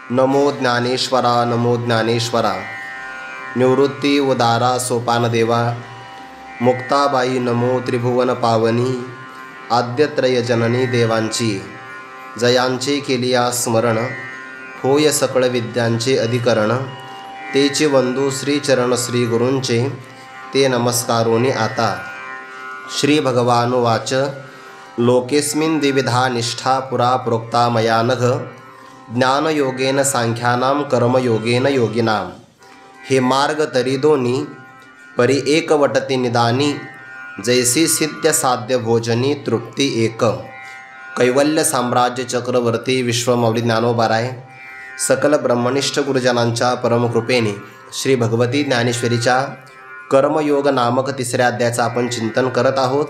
नमो ज्ञानेश्वरा नमो ज्ञानेश्वरा। निवृत्ती उदारा सोपानदेवा। मुक्ताबाई नमो त्रिभुवन पावनी। आद्यत्रय जननी देवांची जयांचे केलिया स्मरण। होय सकळ विद्यांचे अधिकरण। तेचे वंदू श्रीचरण श्री गुरूंचे ते नमस्कारोनी आता। श्री भगवानुवाच लोकेस्मिन् द्विविधा निष्ठा पुरा प्रोक्ता मया नघ। ज्ञानयोगेन सांख्यानां कर्मयोगेन योगिनां। हे मार्ग तरी दोन्ही परी एक वटती निदानी। जैसी सिद्ध साध्य भोजनी तृप्ती एक। कैवल्य साम्राज्य चक्रवर्ती विश्वमौली ज्ञानोबाराय सकल ब्रह्मनिष्ठ गुरुजनांच्या परमकृपेने श्री भगवती ज्ञानेश्वरीच्या कर्मयोग नामक तिसऱ्या अध्यायाचं आपण चिंतन करत आहोत।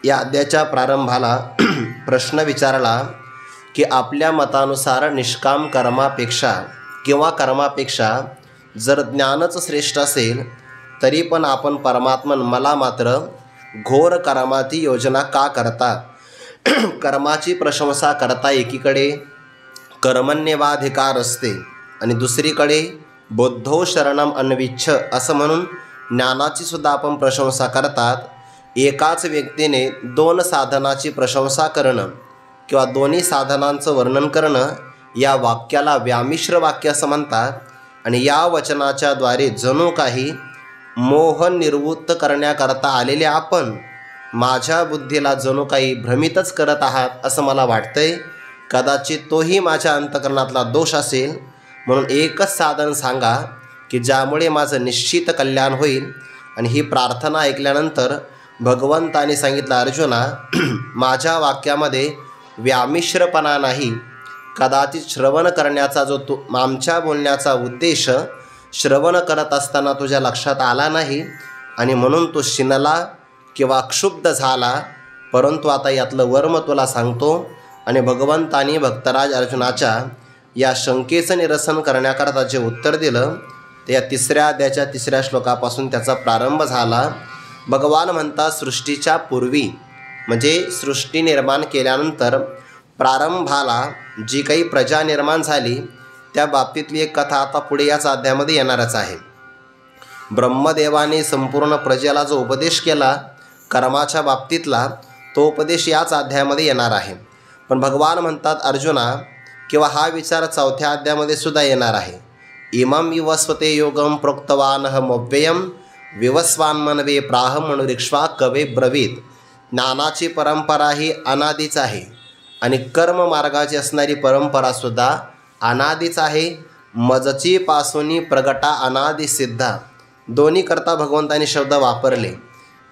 या अध्यायाच्या प्रारंभाला प्रश्न विचारला की आपल्या मतानुसार निष्काम कर्मापेक्षा किंवा कर्मापेक्षा जर ज्ञानच श्रेष्ठ असेल तरी पण आपण परमात्मन मला मात्र घोर कर्माची योजना का करता। कर्माची प्रशंसा करता एकीकडे कर्मण्येवाधिकार असते आणि दुसरीकडे बुद्धो शरणम अन्विच्छ असं म्हणून ज्ञानाची सुद्धा आपण प्रशंसा करतात। एकाच व्यक्तीने दोन साधनाची प्रशंसा करणं किंवा दोन्ही साधनांचं वर्णन करणं या वाक्याला व्यामिश्र वाक्य असं म्हणतात। आणि या वचनाच्या द्वारे जणू काही मोह निर्वृत्त करण्याकरता आलेले आपण माझ्या बुद्धीला जणू काही भ्रमितच करत आहात असं मला वाटतंय। कदाचित तोही माझ्या अंतकरणातला दोष असेल, म्हणून एकच साधन सांगा की ज्यामुळे माझं निश्चित कल्याण होईल। आणि ही प्रार्थना ऐकल्यानंतर भगवंताने सांगितलं, अर्जुना माझ्या वाक्यामध्ये व्यामिश्रपणा नाही। कदाचित श्रवण करण्याचा जो आमच्या बोलण्याचा उद्देश श्रवण करत असताना तुझ्या लक्षात आला नाही आणि म्हणून तो शिनला किंवा क्षुब्ध झाला। परंतु आता यातलं वर्म तुला सांगतो। आणि भगवंतानी भक्तराज अर्जुनाच्या या शंकेचं निरसन करण्याकरता जे उत्तर दिलं ते या तिसऱ्या अध्यायाच्या तिसऱ्या श्लोकापासून त्याचा प्रारंभ झाला। भगवान म्हणतात सृष्टीच्या पूर्वी म्हणजे सृष्टी निर्माण केल्यानंतर प्रारंभाला जी काही प्रजा निर्माण झाली त्या बाबतीतली एक कथा आता पुढे याच अध्यायामध्ये येणारच आहे। ब्रह्मदेवाने संपूर्ण प्रजेला जो उपदेश केला कर्माच्या बाबतीतला तो उपदेश याच अध्यायामध्ये येणार आहे। पण भगवान म्हणतात अर्जुना किंवा हा विचार चौथ्या अध्यायामध्ये सुद्धा येणार आहे। इमं विवस्वते योगम प्रोक्तवानहमव्ययम विवस्वान मनवे प्राह मनुरिक्ष्वा कवे ब्रवीत। ज्ञानाची परंपरा ही अनादीच आहे आणि कर्म मार्गाची असणारी परंपरासुद्धा अनादीच आहे। मजची पासोनी प्रगटा अनादी सिद्धा दोन्ही करता भगवंतानी शब्द वापरले।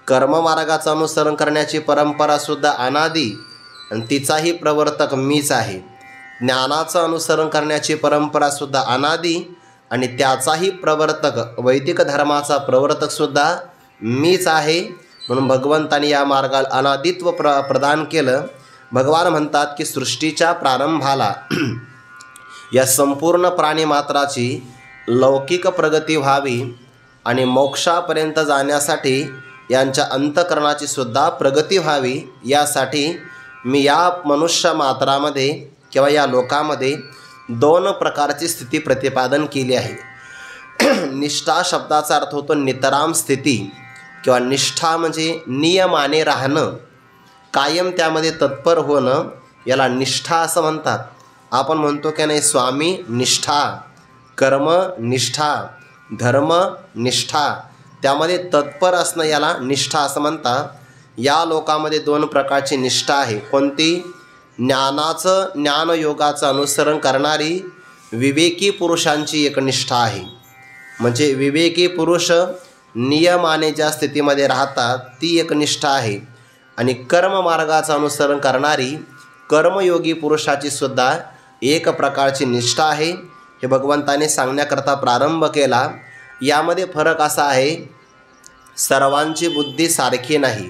कर्ममार्गाचं अनुसरण करण्याची परंपरासुद्धा अनादी आणि तिचाही प्रवर्तक मीच आहे। ज्ञानाचं अनुसरण करण्याची परंपरासुद्धा अनादी आणि त्याचाही प्रवर्तक वैदिक धर्माचा प्रवर्तकसुद्धा मीच आहे। म्हणून भगवंतानी या मार्गाला अनादित्व प्रदान केलं। भगवान म्हणतात की सृष्टीच्या प्रारंभाला या संपूर्ण प्राणीमात्राची लौकिक प्रगती व्हावी आणि मोक्षापर्यंत जाण्यासाठी यांच्या अंतःकरणाची सुद्धा प्रगती व्हावी यासाठी मी या मनुष्य मात्रामध्ये किंवा या लोकामध्ये दोन प्रकारची स्थिती प्रतिपादन केली आहे। निष्ठा शब्दाचा अर्थ होतो नितराम स्थिती किंवा निष्ठा म्हणजे नियमाने राहणं, कायम त्यामध्ये तत्पर होणं, याला निष्ठा असं म्हणतात। आपण म्हणतो की नाही स्वामी निष्ठा, कर्म निष्ठा, धर्म निष्ठा, त्यामध्ये तत्पर असणं याला निष्ठा असं म्हणतात। या लोकामध्ये दोन प्रकारची निष्ठा आहे। कोणती? ज्ञानयोगाचं अनुसरण करणारी विवेकी पुरुषांची एक निष्ठा आहे। म्हणजे विवेकी पुरुष नियमाने ज्या स्थितीमध्ये राहतात ती एक निष्ठा आहे। आणि कर्ममार्गाचं अनुसरण करणारी कर्मयोगी पुरुषाची सुद्धा एक प्रकारची निष्ठा आहे। हे भगवंताने सांगण्याकरता प्रारंभ केला। यामध्ये फरक असा आहे, सर्वांची बुद्धी सारखी नाही,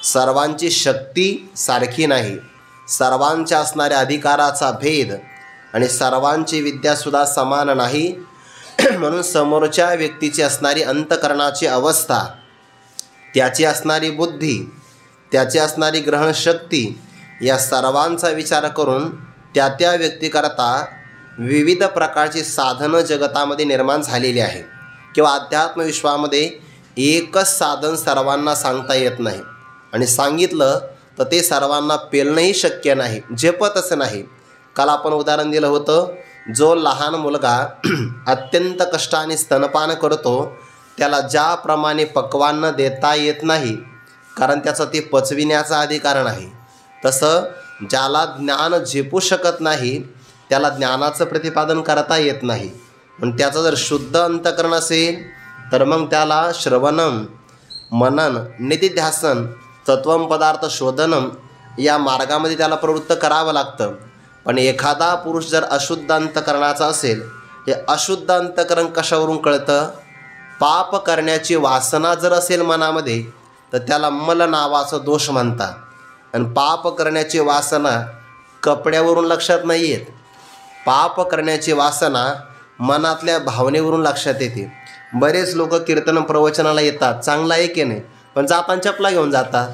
सर्वांची शक्ती सारखी नाही, सर्वांच्या असणाऱ्या अधिकाराचा भेद आणि सर्वांची विद्यासुद्धा समान नाही। म्हणून समोरच्या व्यक्तीची असणारी अंतःकरणाची अवस्था, त्याची असणारी बुद्धी, त्याची असणारी ग्रहणशक्ती या सर्वांचा विचार करून त्या व्यक्तीकरता विविध प्रकारची साधनं जगतामध्ये निर्माण झालेली आहे किंवा अध्यात्मविश्वामध्ये एकच साधन सर्वांना सांगता येत नाही आणि सांगितलं तर ते सर्वांना पेलणंही शक्य नाही, झेपतच नाही. काल आपण उदाहरण दिलं होतं, जो लहान मुलगा अत्यंत कष्टाने स्तनपान करतो त्याला ज्याप्रमाणे पक्वान्न देता येत नाही कारण त्याचं ते पचविण्याचा अधिकार नाही, तसं ज्याला ज्ञान झेपू शकत नाही त्याला ज्ञानाचं प्रतिपादन करता येत नाही. पण त्याचं जर शुद्ध अंतःकरण असेल तर मग त्याला श्रवणम, मनन, निधिध्यासन, तत्वम पदार्थ शोधनम या मार्गामध्ये त्याला प्रवृत्त करावं लागतं. पण एखादा पुरुष जर अशुद्ध अंतःकरणाचा असेल, हे अशुद्ध अंतःकरण कशावरून कळतं? पाप करण्याची वासना जर असेल मनामध्ये तर त्याला मल नावाचा दोष म्हणतात. आणि पाप करण्याची वासना कपड्यावरून लक्षात नाही येत. पाप करण्याची वासना मनातल्या भावनेवरून लक्षात येते. बरेच लोक कीर्तन प्रवचनाला येतात, चांगलं आहे की नाही, पण जाताना चपला घेऊन जातात.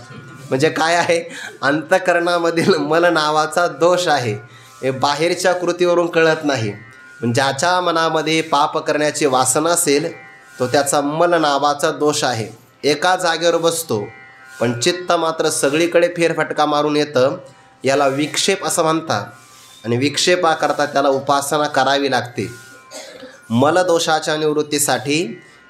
म्हणजे काय आहे? अंतःकरणामधील मल नावाचा दोष आहे, हे बाहेरच्या कृतीवरून कळत नाही. पण ज्याच्या मनामध्ये पाप करण्याची वासना असेल तो त्याचा मल नावाचा दोष आहे. एका जागेवर बसतो पण चित्त मात्र सगळीकडे फेरफटका मारून येतं, याला विक्षेप असं म्हणतात. आणि विक्षेपाकरता त्याला उपासना करावी लागते. मलदोषाच्या निवृत्तीसाठी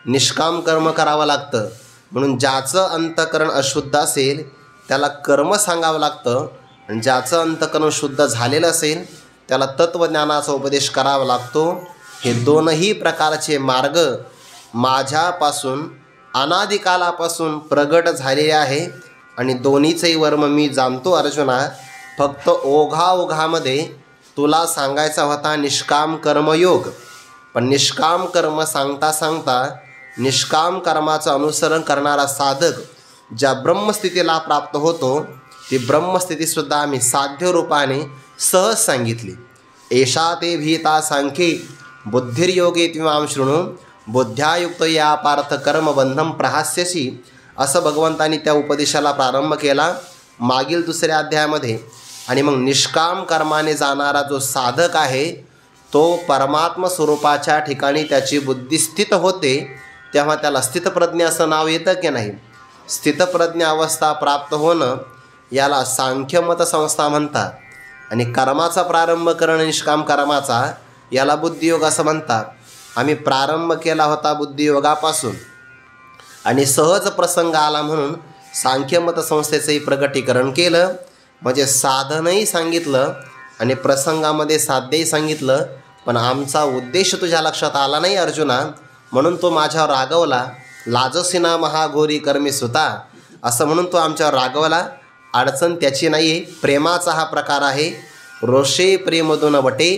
निष्काम कर्म करावं लागतं. म्हणून ज्याचं अंतःकरण अशुद्ध असेल त्याला कर्म सांगावं लागतं आणि ज्याचं अंतःकरण शुद्ध झालेलं असेल त्याला तत्त्वज्ञानाचा उपदेश करावा लागतो. हे दोनही प्रकारचे मार्ग माझ्यापासून अनादिकालापासून प्रगट झालेले आहे आणि दोन्हीचंही वर्म मी जाणतो अर्जुना. फक्त ओघाओघामध्ये तुला सांगायचा होता निष्काम कर्मयोग, पण निष्काम कर्म सांगता सांगता निष्काम कर्माचं अनुसरण करणारा साधक ज्या ब्रह्मस्थितीला प्राप्त होतो ती ब्रह्मस्थितीसुद्धा आम्ही साध्य रूपाने सहज सांगितली. एषा ते भीता सांख्ये बुद्धिर्योगे त्विमां शृणु बुद्ध्यायुक्त या पार्थ कर्मबंधम प्रहास्यसी, असं भगवंतांनी त्या उपदेशाला प्रारंभ केला मागील दुसऱ्या अध्यायामध्ये. आणि मग निष्काम कर्माने जाणारा जो साधक आहे तो परमात्म स्वरूपाच्या ठिकाणी त्याची बुद्धी स्थित होते, तेव्हा त्याला स्थितप्रज्ञ असं नाव येतं की नाही? स्थितप्रज्ञ अवस्था प्राप्त होणं याला सांख्यमत संस्था म्हणतात. आणि कर्माचा प्रारंभ करणं निष्काम कर्माचा याला बुद्धियोग असं म्हणतात. आम्ही प्रारंभ केला होता बुद्धियोगापासून आणि सहज प्रसंग आला म्हणून सांख्यमत संस्थेचंही प्रगटीकरण केलं. म्हणजे साधनही सांगितलं आणि प्रसंगामध्ये साध्यही सांगितलं. पण आमचा उद्देश तुझ्या लक्षात आला नाही अर्जुना, म्हणून तो माझ्यावर रागवला. लाजसीना महाघोरी कर्मी सुता, असं म्हणून तो आमच्यावर रागवला. अडचण त्याची नाही आहे, प्रेमाचा हा प्रकार आहे. रोषे प्रेमधून वटे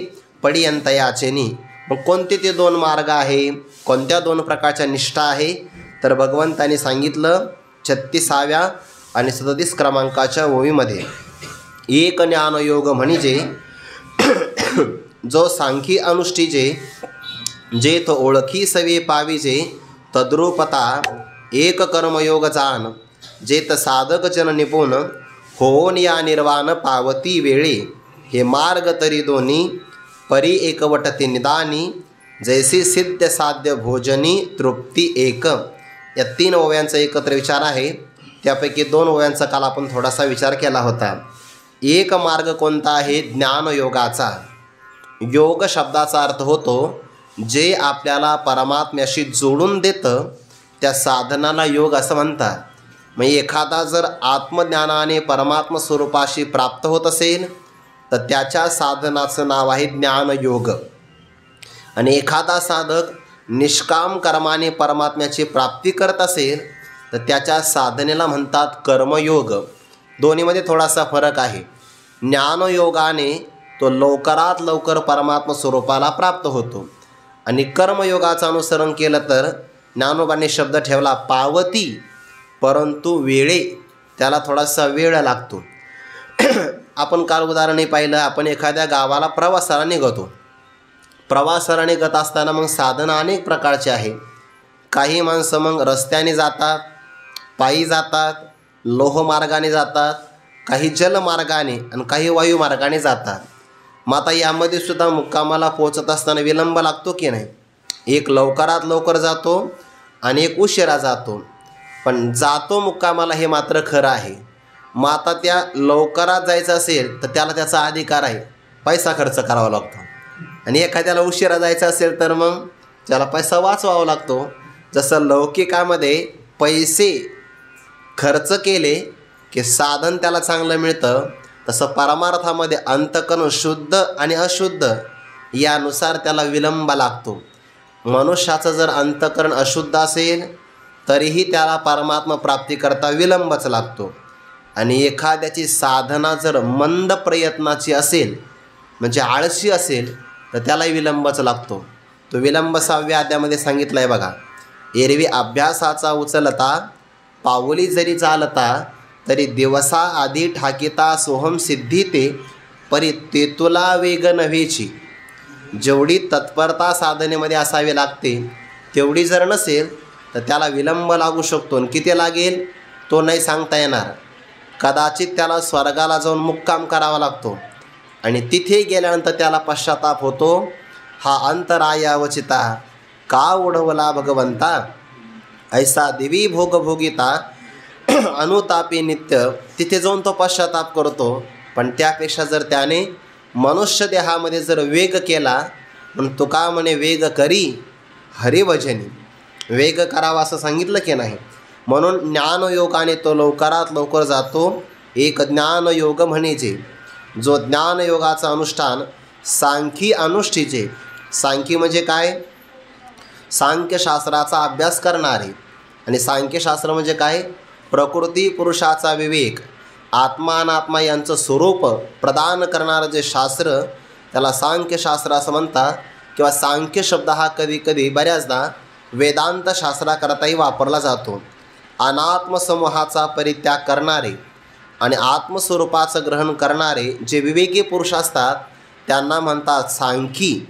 पडियंत याचेनी. मग कोणते ते दोन मार्ग आहे, कोणत्या दोन प्रकारच्या निष्ठा आहे? तर भगवंतांनी सांगितलं 36व्या आणि 37 क्रमांकाच्या ओळीमध्ये, एक ज्ञानयोग म्हणजे जो सांखी अनुष्ठीजे जे तो ओळखी सवे पाविजे तद्रूपता एक कर्मयोग जान जेत साधक जन निपुण होऊन या निर्वाण पावती वेळे हे मार्ग तरी दोन्ही परी एकवटते निदानी जैसे सिद्ध साध्य भोजनी तृप्ती एक. या 3 ओव्यांचा एकत्र विचार आहे. त्यापैकी 2 ओव्यांचा काल आपण थोडासा विचार केला होता. एक मार्ग कोणता आहे? ज्ञानयोगाचा. योग शब्दाचा अर्थ होतो जे आपल्याला परमात्म्याशी जोडून देतं त्या साधनाला योग असं म्हणतात. मग एखादा जर आत्मज्ञानाने परमात्म स्वरूपाशी प्राप्त होत असेल तर त्याच्या साधनाचं नाव आहे ज्ञानयोग. आणि एखादा साधक निष्काम कर्माने परमात्म्याची प्राप्ती करत असेल तर त्याच्या साधनेला म्हणतात कर्मयोग. दोन्हीमध्ये थोडासा फरक आहे. ज्ञानयोगाने तो लवकरात लवकर परमात्म स्वरूपाला प्राप्त होतो आणि कर्मयोगाचं अनुसरण केलं तर ज्ञानोबाने शब्द ठेवला पावती, परंतु वेळे त्याला थोडासा वेळ लागतो. आपण काल उदाहरणही पाहिलं, आपण एखाद्या गावाला प्रवासाला निघतो. प्रवासाला निघत असताना मग साधनं अनेक प्रकारचे आहे. काही माणसं मग रस्त्याने जातात, पायी जातात, लोहमार्गाने जातात, काही जलमार्गाने आणि काही वायुमार्गाने जातात. मग आता यामध्ये सुद्धा मुक्कामाला पोहोचत असताना विलंब लागतो की नाही? एक लवकरात लवकर जातो आणि एक उशिरा जातो, पण जातो मुक्कामाला हे मात्र खरं आहे. मग आता त्या लवकरात जायचं असेल तर त्याला त्याचा अधिकार आहे, पैसा खर्च करावा लागतो. आणि एखाद्याला उशिरा जायचं असेल तर मग त्याला पैसा वाचवावा लागतो. जसं लौकिकामध्ये पैसे खर्च केले की साधन त्याला चांगलं मिळतं, तसं परमार्थामध्ये अंतकरण शुद्ध आणि अशुद्ध यानुसार त्याला विलंब लागतो. मनुष्याचं जर अंतकरण अशुद्ध असेल तरीही त्याला परमात्मा प्राप्तीकरता विलंबच लागतो. आणि एखाद्याची साधना जर मंद प्रयत्नाची असेल, म्हणजे आळशी असेल, तर त्यालाही विलंबच लागतो. तो विलंब 6व्या अध्यायामध्ये सांगितला आहे बघा. एरवी अभ्यासाचा उचलता पाऊली जरी चालता, तरी दिवसा आधी ठाकिता सोहम सिद्धी ते परी तेतुला वेग नव्हेची. जेवढी तत्परता साधनेमध्ये असावी लागते तेवढी जर नसेल तर त्याला विलंब लागू शकतो. आणि किती लागेल तो नाही सांगता येणार. कदाचित त्याला स्वर्गाला जाऊन मुक्काम करावा लागतो आणि तिथे गेल्यानंतर त्याला पश्चाताप होतो, हा अंतरायावचिता का उडवला भगवंता, ऐसा दिवी भोगभोगिता अनुतापी नित्य. तिथे जाऊन तो पश्चाताप करतो. पण त्यापेक्षा जर त्याने मनुष्य देहामध्ये जर वेग केला, म्हणून तुका म्हणे वेग करी हरिभजनी, वेग करावा असं सांगितलं की नाही? म्हणून ज्ञानयोगाने तो लवकरात लवकर जातो. एक ज्ञानयोग म्हणेचे, जो ज्ञानयोगाचा अनुष्ठान सांख्यी अनुष्ठीचे. सांख्यी म्हणजे काय? सांख्यशास्त्राचा अभ्यास करणारे. आणि सांख्यशास्त्र म्हणजे काय? प्रकृती पुरुषाचा विवेक, आत्मा अनात्मा यांचं स्वरूप प्रदान करणारं जे शास्त्र, त्याला सांख्यशास्त्र असं म्हणतात. किंवा सांख्य शब्द हा कधी कधी बऱ्याचदा वेदांत शास्त्राकरताही वापरला जातो. अनात्मसमूहाचा परित्याग करणारे आणि आत्मस्वरूपाचं ग्रहण करणारे जे विवेकी पुरुष असतात त्यांना म्हणतात सांख्यी.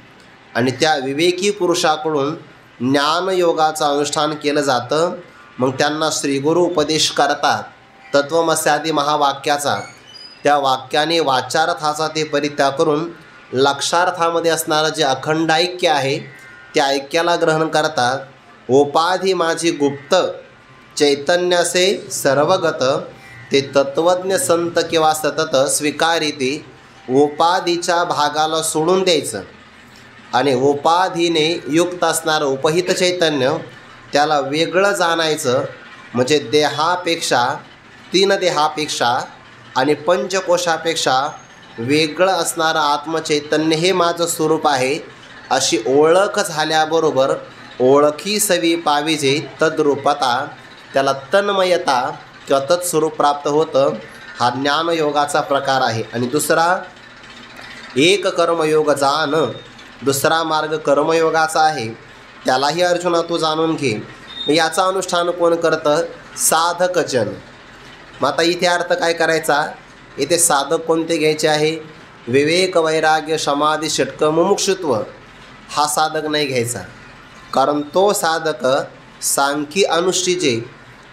आणि त्या विवेकी पुरुषाकडून ज्ञानयोगाचं अनुष्ठान केलं जातं. मग त्यांना श्रीगुरु उपदेश करतात तत्त्वमस्यादी महावाक्याचा. त्या वाक्याने वाचार्थाचा ते परित्याग करून लक्षार्थामध्ये असणारं जे अखंड ऐक्य आहे त्या ऐक्याला ग्रहण करतात. उपाधी माझी गुप्त चैतन्याचे सर्वगत, ते तत्त्वज्ञ संत किंवा सतत स्वीकारिते. उपाधीच्या भागाला सोडून द्यायचं आणि उपाधीने युक्त असणारं उपहित चैतन्य त्याला वेगळं जाणायचं. म्हणजे देहापेक्षा, 3 देहापेक्षा आणि पंचकोशापेक्षा वेगळं असणारं आत्मचैतन्य हे माझं स्वरूप आहे अशी ओळख झाल्याबरोबर ओळखी सवी पाविजे तद्रूपता, त्याला तन्मयता किंवा तत्स्वरूप प्राप्त होतं. हा ज्ञानयोगाचा प्रकार आहे. आणि दुसरा एक कर्मयोग जाण, दुसरा मार्ग कर्मयोगाचा आहे. त्यालाही अर्जुना तू जाणून घे. याचा अनुष्ठान कोण करतं? साधकजन. मग आता इथे अर्थ काय करायचा? इथे साधक कोणते घ्यायचे आहे? विवेक वैराग्य समाधी षटक मुमुक्षुत्व हा साधक नाही घ्यायचा. कारण तो साधक सांख्यी अनुष्ठीचे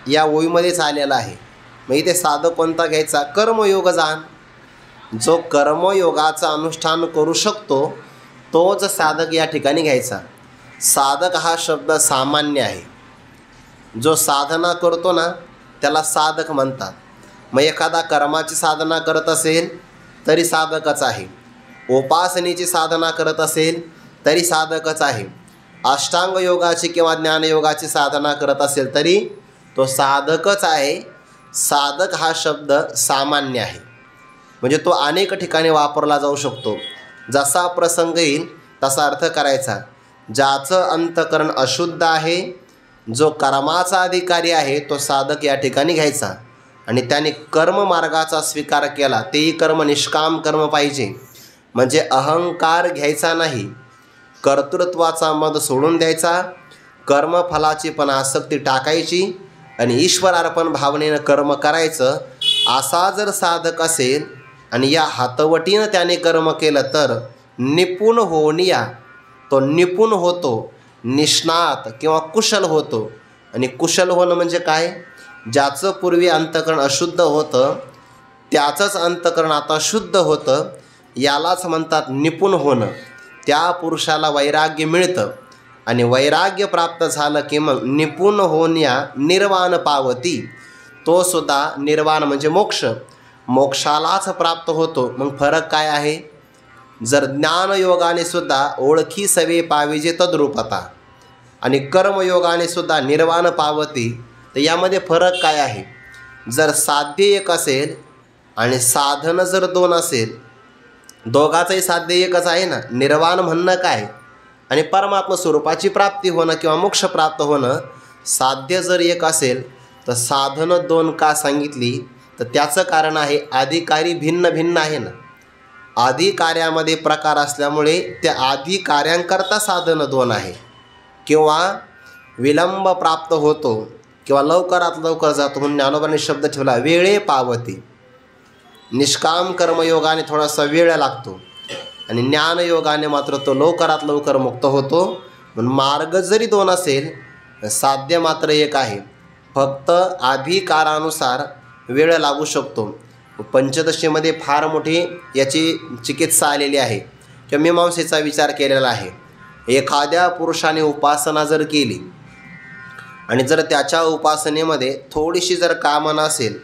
या ओळीमध्येच आलेला आहे. मग इथे साधक कोणता घ्यायचा? कर्मयोग जाण. जो कर्मयोगाचं अनुष्ठान करू शकतो तोच साधक या ठिकाणी घ्यायचा. साधक हा शब्द सामान्य आहे. जो साधना करतो ना त्याला साधक म्हणतात. मग एखादा कर्माची साधना करत असेल तरी साधकच आहे. उपासनेची साधना करत असेल तरी साधकच आहे. अष्टांग योगाची किंवा ज्ञानयोगाची साधना करत असेल तरी तो साधकच आहे. साधक हा शब्द सामान्य आहे. म्हणजे तो अनेक ठिकाणी वापरला जाऊ शकतो. जसा प्रसंग येईल तसा अर्थ करायचा. ज्याचं अंतकरण अशुद्ध आहे, जो कर्माचा अधिकारी आहे, तो साधक या ठिकाणी घ्यायचा. आणि त्याने कर्ममार्गाचा स्वीकार केला, तेही कर्म निष्काम कर्म पाहिजे. म्हणजे अहंकार घ्यायचा नाही, कर्तृत्वाचा मद सोडून द्यायचा, कर्मफलाची पण आसक्ती टाकायची आणि ईश्वरार्पण भावनेनं कर्म करायचं. असा जर साधक असेल आणि या हातवटीनं त्याने कर्म केलं तर निपुण होणिया, तो निपुण होतो, निष्णात किंवा कुशल होतो. आणि कुशल होणं म्हणजे काय? ज्याचं पूर्वी अंतकरण अशुद्ध होतं त्याचंच अंतकरण आता शुद्ध होतं. यालाच म्हणतात निपुण होणं. त्या पुरुषाला वैराग्य मिळतं आणि वैराग्य प्राप्त झालं की मग निपुण होण्या निर्वाण पावती. तो सुद्धा निर्वाण म्हणजे मोक्ष, मोक्षालाच प्राप्त होतो. मग फरक काय आहे? जर ज्ञानयोगाने सुद्धा ओळखी सवे पाविजे तद्रूपता आणि कर्मयोगाने सुद्धा निर्वाण पावती, तर यामध्ये फरक काय आहे? जर साध्य एक असेल आणि साधन जर दोन असेल, दोघाचंही साध्य एकच आहे ना. निर्वाण म्हणणं काय आणि परमात्मा स्वरूपाची प्राप्ती होणं किंवा मोक्ष प्राप्त होणं. साध्य जर एक असेल तर साधनं दोन का सांगितली? तर त्याचं कारण आहे आधिकारी भिन्न भिन्न आहे ना. आधी कार्यामध्ये प्रकार असल्यामुळे त्या आधी कार्यांकरता साधनं दोन आहे. किंवा विलंब प्राप्त होतो किंवा लवकरात लवकर जातो म्हणून ज्ञानोबाने शब्द ठेवला वेळे पावती. निष्काम कर्मयोगाने थोडासा वेळ लागतो आणि ज्ञानयोगाने मात्र तो लवकरात लवकर मुक्त होतो. म्हणून मार्ग जरी दोन असेल, साध्य मात्र एक आहे. फक्त अधिकारानुसार वेळ लागू शकतो. पंचदशीमध्ये फार मोठी याची चिकित्सा आलेली आहे किंवा मीमांसेचा विचार केलेला आहे. एखाद्या पुरुषाने उपासना जर केली आणि जर त्याच्या उपासनेमध्ये थोडीशी जर कामना असेल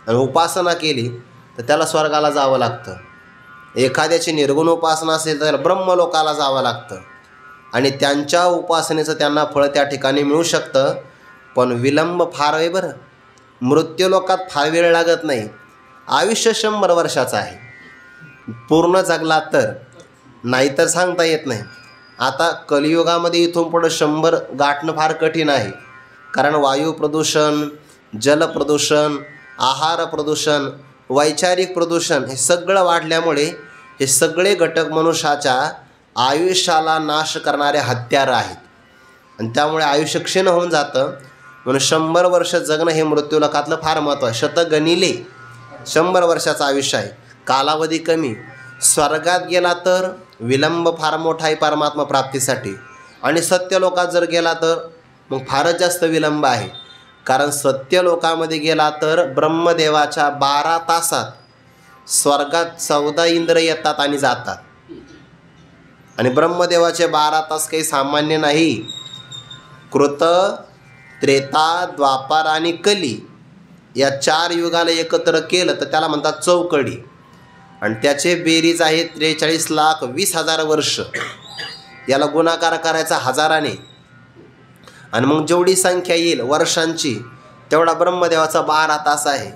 आणि उपासना केली तर त्याला स्वर्गाला जावं लागतं. एखाद्याची निर्गुण उपासना असेल तर ब्रह्मलोकाला जावं लागतं आणि त्यांच्या उपासनेचं त्यांना फळ त्या ठिकाणी मिळू शकतं. पण विलंब फार आहे बरं. मृत्यूलोकात फार वेळ लागत नाही. आयुष्य 100 वर्षाचं आहे. पूर्ण जगला तर, नाहीतर सांगता येत नाही. आता कलियुगामध्ये इथून पुढं 100 गाठणं फार कठीण आहे. कारण वायू प्रदूषण, जल प्रदूषण, आहार प्रदूषण, वैचारिक प्रदूषण हे सगळं वाढल्यामुळे हे सगळे घटक मनुष्याच्या आयुष्याला नाश करणारे हत्यार आहेत आणि त्यामुळे आयुष्य क्षीण होऊन जातं. म्हणून 100 वर्ष जगणं हे मृत्यूलोकातलं फार महत्त्व आहे. शतगणिले 100 वर्षाचं आयुष्य आहे, कालावधी कमी. स्वर्गात गेला तर विलंब फार मोठा आहे परमात्मा प्राप्तीसाठी आणि सत्यलोकात जर गेला तर मग फारच जास्त विलंब आहे. कारण सत्यलोकामध्ये गेला तर ब्रह्मदेवाच्या 12 तासात स्वर्गात 14 इंद्र येतात आणि जातात. आणि ब्रह्मदेवाचे 12 तास काही सामान्य नाही. कृत, त्रेता, द्वापार आणि कली या 4 युगाला एकत्र केलं तर त्याला म्हणतात चौकडी आणि त्याचे बेरीज आहे 43,20,000 वर्ष. याला गुणाकार करायचा हजाराने आणि मग जेवढी संख्या येईल वर्षांची तेवढा ब्रह्मदेवाचा 12 तास आहे.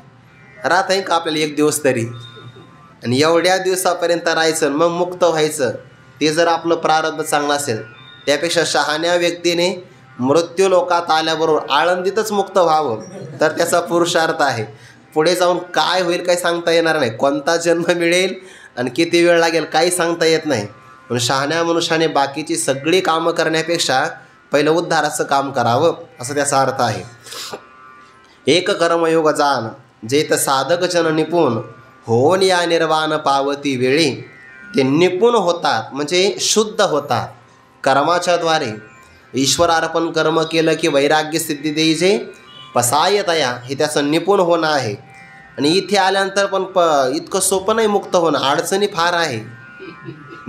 राहत आहे का आपल्याला एक दिवस तरी? आणि एवढ्या दिवसापर्यंत राहायचं मग मुक्त व्हायचं, ते जर आपलं प्रारब्ध चांगलं असेल. त्यापेक्षा शहाण्या व्यक्तीने मृत्यूलोकात आल्याबरोबर आळंदीतच मुक्त व्हावं तर त्याचा पुरुषार्थ आहे. पुढे जाऊन काय होईल काही सांगता येणार नाही. कोणता जन्म मिळेल आणि किती वेळ लागेल काही सांगता येत नाही. पण शहाण्या मनुष्याने बाकीची सगळी कामं करण्यापेक्षा पहिलं उद्धाराचं काम करावं असं त्याचा अर्थ आहे. एक कर्मयोग जाण जेत साधक जन निपुण होऊन या निर्वाण पावती वेळी. ते निपुण होतात म्हणजे शुद्ध होतात कर्माच्या द्वारे. ईश्वरार्पण कर्म केलं की वैराग्य सिद्धी देईजे पसायतया, हे त्याचं निपुण होणं आहे. आणि इथे आल्यानंतर पण इतकं सोपं नाही मुक्त होणं, अडचणी फार आहे.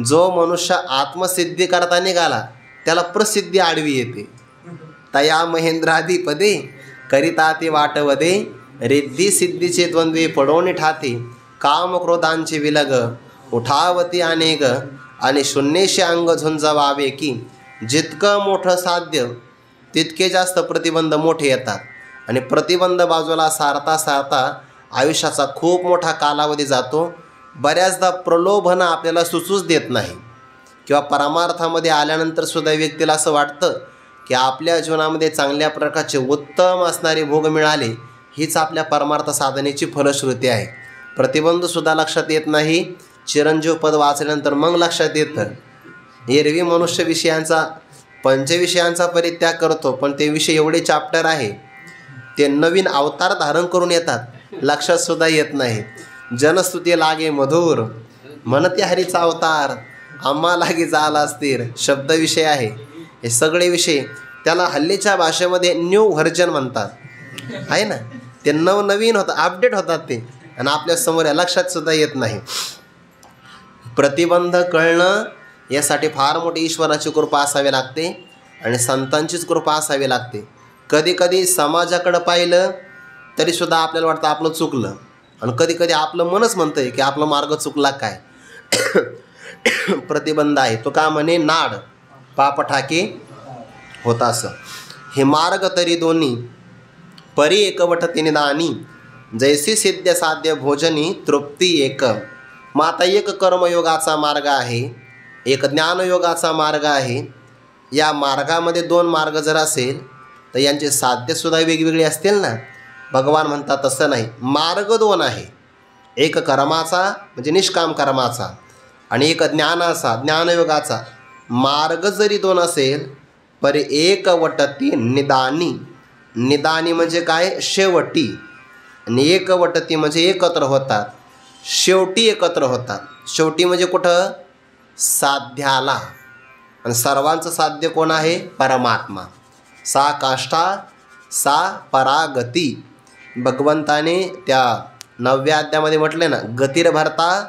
जो मनुष्य आत्मसिद्धी करता निघाला त्याला प्रसिद्धी आडवी येते. तया महेंद्राधिपदे करिता ते वाटवदे रिद्धी सिद्धीचे द्वंद्वे पडवणे ठाते. काम क्रोधांचे विलग उठावती अनेक आणि शून्येशी अंग झुंजवावे की. जितकं मोठं साध्य तितके जास्त प्रतिबंध मोठे येतात आणि प्रतिबंध बाजूला सारता सारता आयुष्याचा खूप मोठा कालावधी जातो. बऱ्याचदा प्रलोभनं आपल्याला सुचूच देत नाही किंवा परमार्थामध्ये आल्यानंतर सुद्धा व्यक्तीला असं वाटतं की आपल्या जीवनामध्ये चांगल्या प्रकारचे उत्तम असणारे भोग मिळाले, हीच आपल्या परमार्थ साधनेची फलश्रुती आहे. प्रतिबंधसुद्धा लक्षात येत नाही. चिरंजीव पद वाचल्यानंतर मग लक्षात येतं. एरवी मनुष्य विषयांचा पंचविषयांचा परित्याग करतो पण ते विषय एवढे चाप्टर आहे ते नवीन अवतार धारण करून येतात, लक्षात सुद्धा येत नाही. जनस्तुती लागे मधुर म्हणते हरीचा अवतार आम्हा लागे झाला स्थिर. शब्द विषय आहे हे सगळे विषय. त्याला हल्लीच्या भाषेमध्ये न्यू व्हर्जन म्हणतात आहे ना. ते नवनवीन होतं, अपडेट होतात ते आणि आपल्यासमोर लक्षात सुद्धा येत नाही. प्रतिबंध कळणं यासाठी फार मोठी ईश्वराची कृपा असावी लागते आणि संतांचीच कृपा असावी लागते. कधी कधी समाजाकडं पाहिलं तरीसुद्धा आपल्याला वाटतं आपलं चुकलं, आणि कधी कधी आपलं मनच म्हणतं आहे की आपला मार्ग चुकला काय. प्रतिबंध आहे तो का म्हणे, नाड पाप ठाके होता असं. हे मार्ग तरी दोन्ही परी एकवटती निदानी, जैसी सिद्ध साध्य भोजनी तृप्ती एक. मग आता एक कर्मयोगाचा मार्ग आहे, एक ज्ञानयोगाचा मार्ग आहे. या मार्गामध्ये दोन मार्ग जर असेल तर यांचे साध्यसुद्धा वेगवेगळे असतील ना. भगवान म्हणतात तसं नाही, मार्ग दोन आहे. एक कर्माचा म्हणजे निष्काम कर्माचा आणि एक ज्ञानाचा ज्ञानयोगाचा. मार्ग जरी दोन असेल पर एक वटती निदानी. निदानी म्हणजे काय, शेवटी. आणि एक वटती म्हणजे एकत्र होतात, शेवटी एकत्र होतात. शेवटी म्हणजे कुठं, साध्याला. आणि सर्वांचं साध्य कोण आहे, परमात्मा. सा काष्ठा सा परागती. भगवंताने त्या 9व्या अध्यायामध्ये म्हटले ना, गतिर्भरता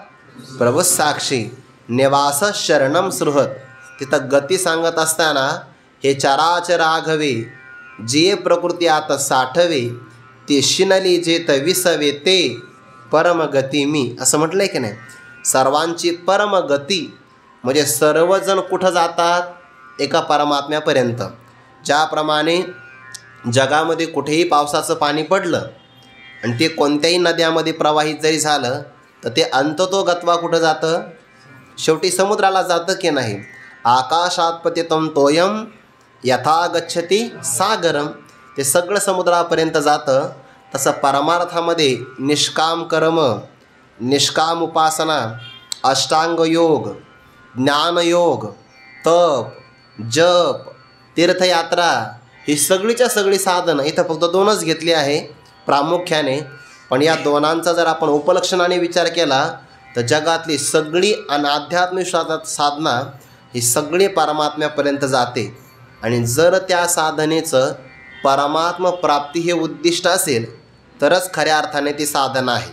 प्रभू साक्षी निवास शरणम सृहत. तिथं गती सांगत असताना हे चराचर आघवे, जे प्रकृती आता साठवे, ते शिनली जेत विसवे ते परमगती मी, असं म्हटलंय की नाही. सर्वांची परमगती म्हणजे सर्वजण कुठं जातात, एका परमात्म्यापर्यंत. ज्याप्रमाणे जगामध्ये कुठेही पावसाचं पाणी पडलं आणि ते कोणत्याही नद्यामध्ये प्रवाहित जरी झालं तर ते अंततोगत्वा कुठं जातं, शेवटी समुद्राला जातं की नाही. आकाशात पतितं तोयम यथा गच्छति सागरम, ते सगळं समुद्रापर्यंत जातं. तसं परमार्थामध्ये निष्काम कर्म, निष्काम उपासना, अष्टांग योग, ज्ञानयोग, तप, जप, तीर्थयात्रा, ही सगळीच्या सगळी साधनं इथं फक्त दोनच घेतली आहे प्रामुख्याने. पण या दोनांचा जर आपण उपलक्षणाने विचार केला तर जगातली सगळी अनाध्यात्मिक साधना ही सगळी परमात्म्यापर्यंत जाते. आणि जर त्या साधनेचं परमात्मा प्राप्ती हे उद्दिष्ट असेल तरच खऱ्या अर्थाने ती साधना आहे.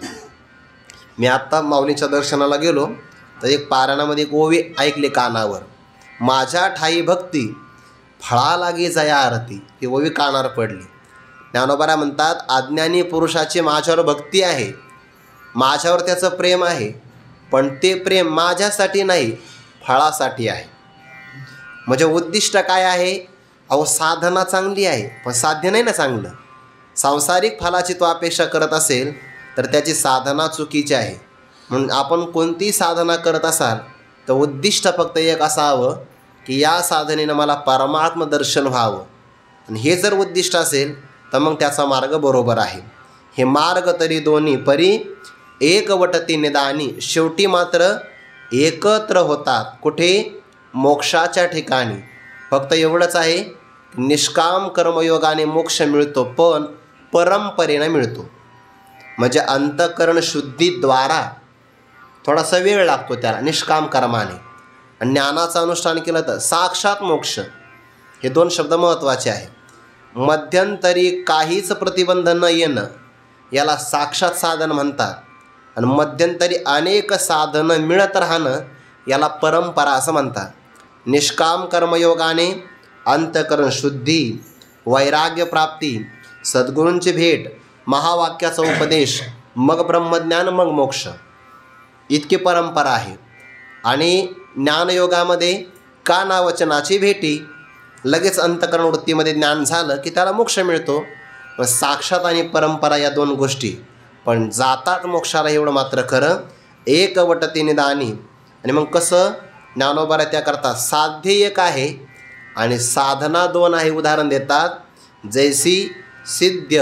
मी आत्ता माऊलीच्या दर्शनाला गेलो तर एक पारायणामध्ये एक ओवी ऐकली कानावर, माझ्या ठाई भक्ती फळा लागे जया आरती. ही ओवी कानावर पडली. ज्ञानोबा म्हणतात, अज्ञानी पुरुषाची माझ्यावर भक्ती आहे, माझ्यावर त्याचं प्रेम आहे, पण ते प्रेम माझ्यासाठी नाही, फळासाठी आहे. म्हणजे उद्दिष्ट काय आहे, अहो साधना चांगली आहे पण साध्य नाही ना चांगलं. सांसारिक फलाची तो अपेक्षा करत असेल तर त्याची साधना चुकीची आहे. म्हणून आपण कोणतीही साधना करत असाल तर उद्दिष्ट फक्त एक असावं की या साधनेनं मला परमात्म दर्शन व्हावं. आणि हे जर उद्दिष्ट असेल तर मग त्याचा मार्ग बरोबर आहे. हे मार्ग तरी दोन्ही परी एक वटती निदानी, शेवटी मात्र एकत्र होतात. कुठे, मोक्षाच्या ठिकाणी. फक्त एवढंच आहे, निष्काम कर्मयोगाने मोक्ष मिळतो पण परंपरेनं मिळतो. म्हणजे अंतःकरण शुद्धीद्वारा थोडासा वेळ लागतो त्याला निष्काम कर्माने. आणि ज्ञानाचं अनुष्ठान केलं तर साक्षात मोक्ष. हे दोन शब्द महत्त्वाचे आहे. मध्यंतरी काहीच प्रतिबंध न येणं याला साक्षात साधन म्हणतात. आणि मध्यंतरी अनेक साधनं मिळत राहणं याला परंपरा असं म्हणतात. निष्काम कर्मयोगाने अंतःकरण शुद्धी, वैराग्य प्राप्ती, सद्गुरूंची भेट, महावाक्याचा उपदेश, मग ब्रह्मज्ञान, मग मोक्ष, इतकी परंपरा आहे. आणि ज्ञानयोगामध्ये कानावचनाची भेटी, लगेच अंतःकरण वृत्तीमध्ये ज्ञान झालं की त्याला मोक्ष मिळतो. साक्षात आणि परंपरा या दोन गोष्टी पण जातात मोक्षाला, एवढं मात्र खरं. एक वटती निदानी. आणि मग कसं, ज्ञानोबा त्याकरता साध्य एक आहे आणि साधना दोन आहे. उदाहरण देतात, जैसी सिद्ध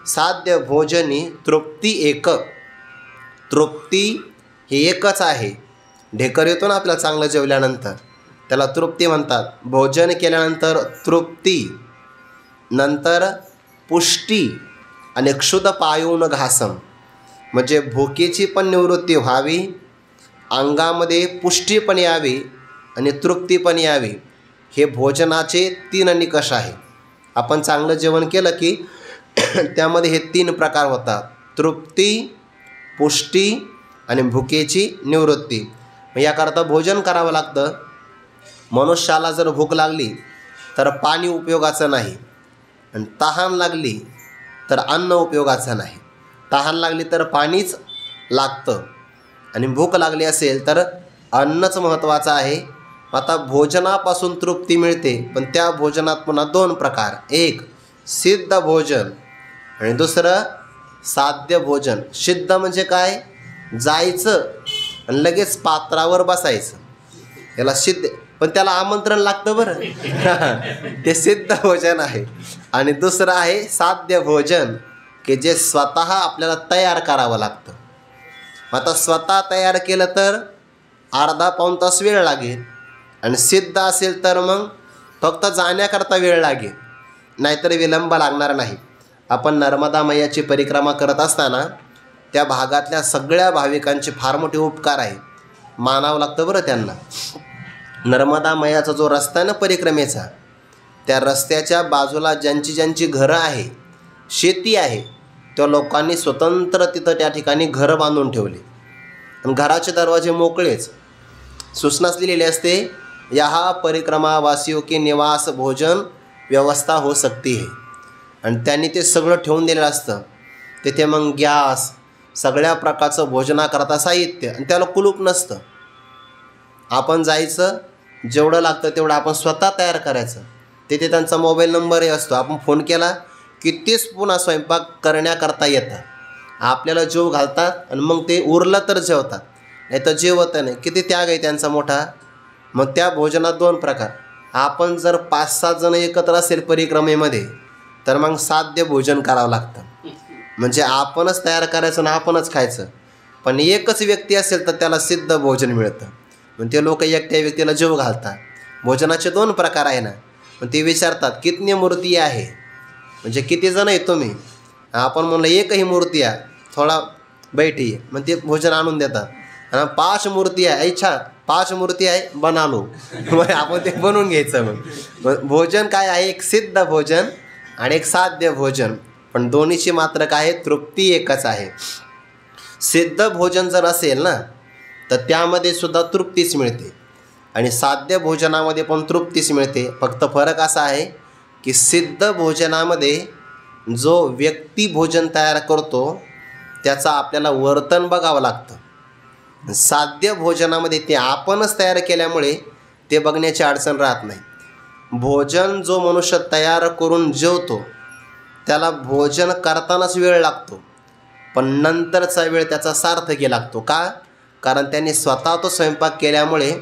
साध्य भोजनी तृप्ती एक. तृप्ती हे एकच आहे. ढेकर येतो ना आपल्याला चांगलं जेवल्यानंतर, त्याला तृप्ती म्हणतात. भोजन केल्यानंतर तृप्ती, नंतर पुष्टी आणि क्षुध पायून घासम, म्हणजे भुकेची पण निवृत्ती व्हावी, अंगामध्ये पुष्टी पण यावी आणि तृप्ती पण यावी. हे भोजनाचे 3 निकष आहे. आपण चांगलं जेवण केलं की त्यामध्ये हे 3 प्रकार होतात, तृप्ती, पुष्टी आणि भुकेची निवृत्ती. मग याकरता भोजन करावं लागतं. मनुष्याला जर भूक लागली तर पाणी उपयोगाचं नाही, आणि तहान लागली तर अन्न उपयोगाचं नाही. तहान लागली तर पाणीच लागतं, आणि भूक लागली असेल तर अन्नच महत्त्वाचं आहे. आता भोजनापासून तृप्ती मिळते, पण त्या भोजनात पुन्हा दोन प्रकार. एक सिद्ध भोजन आणि दुसरं साध्य भोजन. सिद्ध म्हणजे काय? जायचं आणि लगेच पात्रावर बसायचं, याला सिद्ध. पण त्याला आमंत्रण लागतं बरं ते सिद्ध भोजन आहे. आणि दुसरं आहे साध्य भोजन, की जे स्वतः आपल्याला तयार करावं लागतं. आता स्वतः तयार केलं तर अर्धा पाऊण तास वेळ लागेल, आणि सिद्ध असेल तर मग फक्त जाण्याकरता वेळ लागेल, नाहीतर विलंब लागणार नाही. आपण नर्मदा मैयाची परिक्रमा करत असताना त्या भागातल्या सगळ्या भाविकांचे फार मोठे उपकार आहे, मानावं लागतं बरं त्यांना. नर्मदा मैयाचा जो रस्ता आहे ना परिक्रमेचा, त्या रस्त्याच्या बाजूला ज्यांची ज्यांची घरं आहे, शेती आहे, त्या लोकांनी स्वतंत्र तिथं त्या ठिकाणी घरं बांधून ठेवले, आणि घराचे दरवाजे मोकळेच. सूचनाच लिहिलेली असते, यहाँ परिक्रमावासियों के निवास भोजन व्यवस्था हो सकती है. आणि त्यांनी ते सगळं ठेवून दिलेलं असतं. तिथे मग गॅस, सगळ्या प्रकारचं भोजनाकरता साहित्य, आणि त्याला कुलूप नसतं. आपण जायचं, जेवढं लागतं तेवढं आपण स्वतः तयार करायचं. तिथे त्यांचा मोबाईल नंबरही असतो, आपण फोन केला की तेच पुन्हा स्वयंपाक करण्याकरता येतात. आपल्याला जेव घालतात, आणि मग ते उरलं तर जेवतात, नाही तर जेवत नाही. किती त्याग आहे त्यांचा मोठा. मग त्या भोजनात दोन प्रकार. आपण जर 5-7 जण एकत्र असेल परिक्रमेमध्ये, तर मग साध्य भोजन करावं लागतं, म्हणजे आपणच तयार करायचं आणि आपणच खायचं. पण एकच व्यक्ती असेल तर त्याला सिद्ध भोजन मिळतं. मग ते लोक एकट्या व्यक्तीला जेव घालतात. भोजनाचे दोन प्रकार आहे ना. मग ते विचारतात कितनी मूर्ती आहे, म्हणजे किती जण आहे तुम्ही. आपण म्हणलं एकही मूर्ती आहे, थोडा बैठी. मग ते भोजन आणून देतात. आणि 5 मूर्ती आहे, अच्छा 5 मूर्ती आहे, बना लो. मग आपण ते बनवून घ्यायचं. मग भोजन काय आहे? एक सिद्ध भोजन आणि एक साध्य भोजन. पण दोन्हीची मात्र काय आहे? तृप्ती एकच आहे. सिद्ध भोजन जर असेल ना, तर त्यामध्ये सुद्धा तृप्तीच मिळते, आणि साध्य भोजनामध्ये पण तृप्तीच मिळते. फक्त फरक असा आहे की सिद्ध भोजनामध्ये जो व्यक्ती भोजन तयार करतो त्याचा आपल्याला वर्तन बघावं लागतं. साध्य भोजनामध्ये ते आपणच तयार केल्यामुळे ते बघण्याची अडचण राहत नाही. भोजन जो मनुष्य तयार करून जेवतो त्याला भोजन करतानाच वेळ लागतो, पण नंतरचा वेळ त्याचा सार्थकी लागतो. का? कारण त्यांनी स्वतः तो स्वयंपाक केल्यामुळे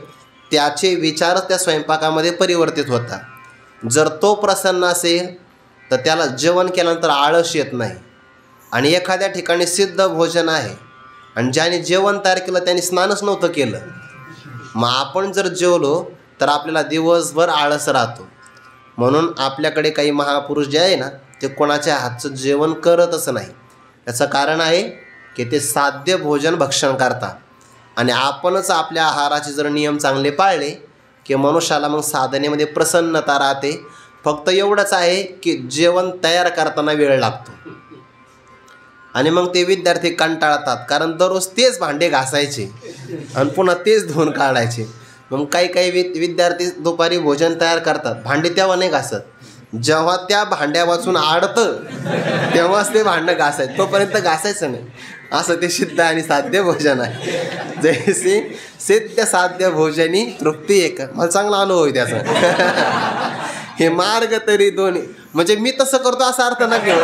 त्याचे विचार त्या स्वयंपाकामध्ये परिवर्तित होतात. जर तो प्रसन्न असेल तर त्याला जेवण केल्यानंतर आळस येत नाही. आणि एखाद्या ठिकाणी सिद्ध भोजन आहे आणि ज्याने जेवण तयार केलं त्यांनी स्नानच नव्हतं केलं, मग आपण जर जेवलो तर आपल्याला दिवसभर आळस राहतो. म्हणून आपल्याकडे काही महापुरुष जे आहे ना, ते कोणाच्या हातचं जेवण करतच नाही. याचं कारण आहे की ते साध्य भोजन भक्षण करतात. आणि आपणच आपल्या आहाराचे जर नियम चांगले पाळले की मनुष्याला मग साधनेमध्ये प्रसन्नता राहते. फक्त एवढंच आहे की जेवण तयार करताना वेळ लागतो, आणि मग ते विद्यार्थी कंटाळतात, कारण दररोज तेच भांडे घासायचे आणि पुन्हा तेच धुवून काढायचे. मग काही विद्यार्थी दुपारी भोजन तयार करतात, भांडे तेव्हा नाही घासत, जेव्हा त्या भांड्या वाचून आडतं तेव्हाच ते भांडं घासायचं, तोपर्यंत घासायचं नाही. असं ते सिद्ध आणि साध्य भोजन आहे. जैसे सिद्ध साध्य भोजनी तृप्ती एक. मला चांगला अनुभव आहे त्याचा. हे मार्ग तरी दोन्ही, म्हणजे मी तसं करतो असा अर्थ न घेऊ,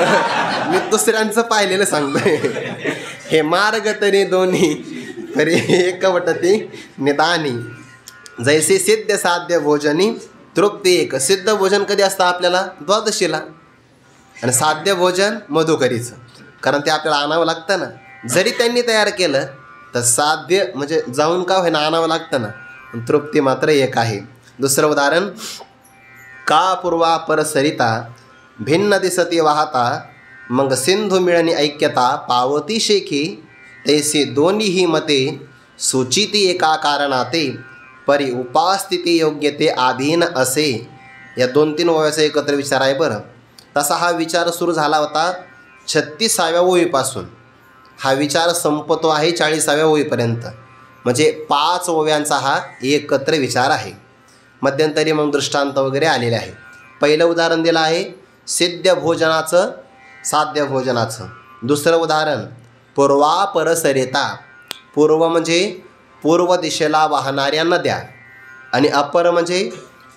मी दुसऱ्यांचं पाहिलेलं सांगतोय. हे मार्ग तरी दोन्ही तरी एकवटती निदानी. जैसे सिद्ध साध्य भोजनी तृप्ती एक. सिद्ध भोजन कधी असतं आपल्याला? द्वादशीला. आणि साध्य भोजन मधुकरीचं, कारण ते आपल्याला आणावं लागतं ना. जरी त्यांनी तयार केलं तर साध्य म्हणजे जाऊन का होईना आणावं लागतं ना. तृप्ती मात्र एक आहे. दुसरं उदाहरण, का पूर्वा परसरिता भिन्न दिसती वाहता, मग सिंधू मिळणी ऐक्यता पावती शेखी, तैसे दोन्ही मते सुचिती एका कारणाते, परी उपास्थिती योग्यते आधीन असे. या 2-3 ओव्याचा एकत्र विचार आहे बरं. तसा हा विचार सुरू झाला होता 36व्या ओळीपासून. हा विचार संपतो आहे 40व्या ओळीपर्यंत. म्हणजे 5 ओव्यांचा हा एकत्र विचार आहे. मध्यंतरी मग दृष्टांत वगैरे आलेले आहे. पहिलं उदाहरण दिलं आहे सिद्ध भोजनाचं, साध्य भोजनाचं. दुसरं उदाहरण पूर्वापर सरिता. पूर्व म्हणजे पूर्व दिशेला वाहणाऱ्या नद्या आणि अपर म्हणजे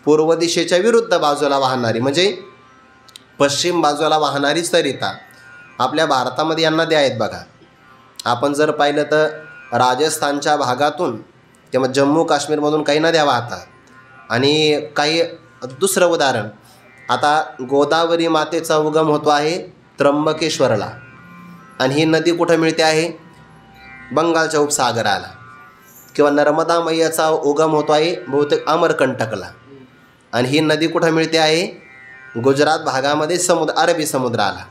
पूर्व दिशेच्या विरुद्ध बाजूला वाहणारी म्हणजे पश्चिम बाजूला वाहणारी सरिता. आपल्या भारतामध्ये या नद्या आहेत बघा. आपण जर पाहिलं तर राजस्थानच्या भागातून किंवा जम्मू काश्मीरमधून काही नद्या वाहतात. आणि काही दुसरं उदाहरण, आता गोदावरी मातेचा उगम होतो आहे त्र्यंबकेश्वरला आणि ही नदी कुठं मिळते आहे? बंगालच्या उपसागराला. किंवा नर्मदा मैयाचा उगम होतो आहे बहुतेक अमरकंटकला आणि ही नदी कुठं मिळते आहे? गुजरात भागामध्ये अरबी समुद्राला.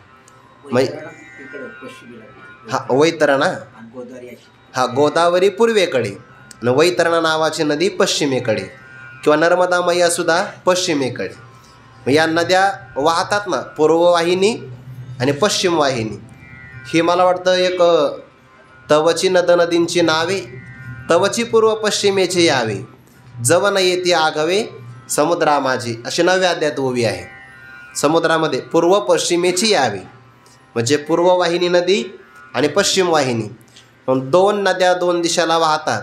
वैतरणा गोदावरी पूर्वेकडे आणि वैतरणा नावाची नदी पश्चिमेकडे किंवा नर्मदा मैयासुद्धा पश्चिमेकडे. या नद्या वाहतात ना, पूर्ववाहिनी आणि पश्चिम वाहिनी. ही मला वाटतं एक तवची नदींची नावे, तवची पूर्व पश्चिमेची यावे, जवन येते आगवे समुद्रा माझी, अशी 9व्या अध्यायात ओवी आहे. समुद्रामध्ये पूर्व पश्चिमेची यावी म्हणजे पूर्ववाहिनी नदी आणि पश्चिम वाहिनी. पण 2 नद्या 2 दिशाला वाहतात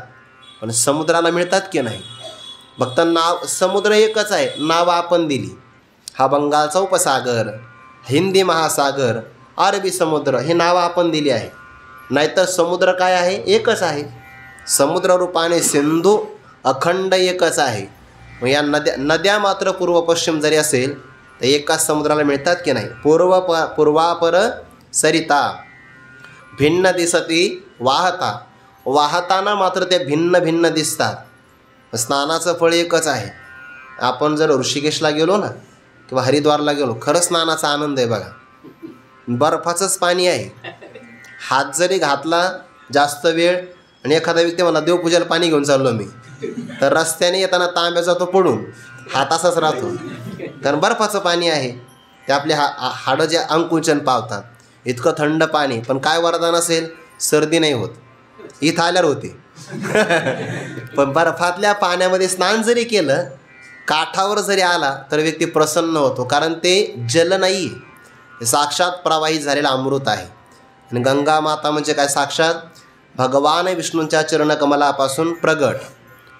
पण समुद्राला मिळतात की नाही? फक्त नाव, समुद्र एकच आहे, नावं आपण दिली. हा बंगालचा उपसागर, हिंदी महासागर, अरबी समुद्र हे नावं आपण दिली आहे. नाहीतर समुद्र काय आहे? एकच आहे. समुद्र रूपाने सिंधू अखंड एकच आहे. मग या नद्या मात्र पूर्व पश्चिम जरी असेल तर एकाच समुद्राला मिळतात की नाही? पूर्वापर सरिता भिन्न दिसती वाहता. वाहताना मात्र त्या भिन्न भिन्न दिसतात. स्नानाचं फळ एकच आहे. आपण जर ऋषिकेशला गेलो ना किंवा हरिद्वारला गेलो, खरंच स्नानाचा आनंद आहे बघा. बर्फाचंच पाणी आहे. हात जरी घातला जास्त वेळ आणि एखादा व्यक्ती मला देवपूजेला पाणी घेऊन चाललो मी, तर रस्त्याने येताना तांब्याचा तो पडून हात असाच राहतो, कारण बर्फाचं पाणी आहे. ते आपले हाडं जे अंकुचन पावतात. इतकं थंड पाणी, पण काय वरदान असेल? सर्दी नाही होत. इथं आल्यावर होते. पण बर्फातल्या पाण्यामध्ये स्नान जरी केलं, काठावर जरी आला तर व्यक्ती प्रसन्न होतो, कारण ते जल नाही, साक्षात प्रवाहित झालेलं अमृत आहे. आणि गंगा माता म्हणजे काय? साक्षात भगवान विष्णूंच्या चरणकमलापासून प्रगट,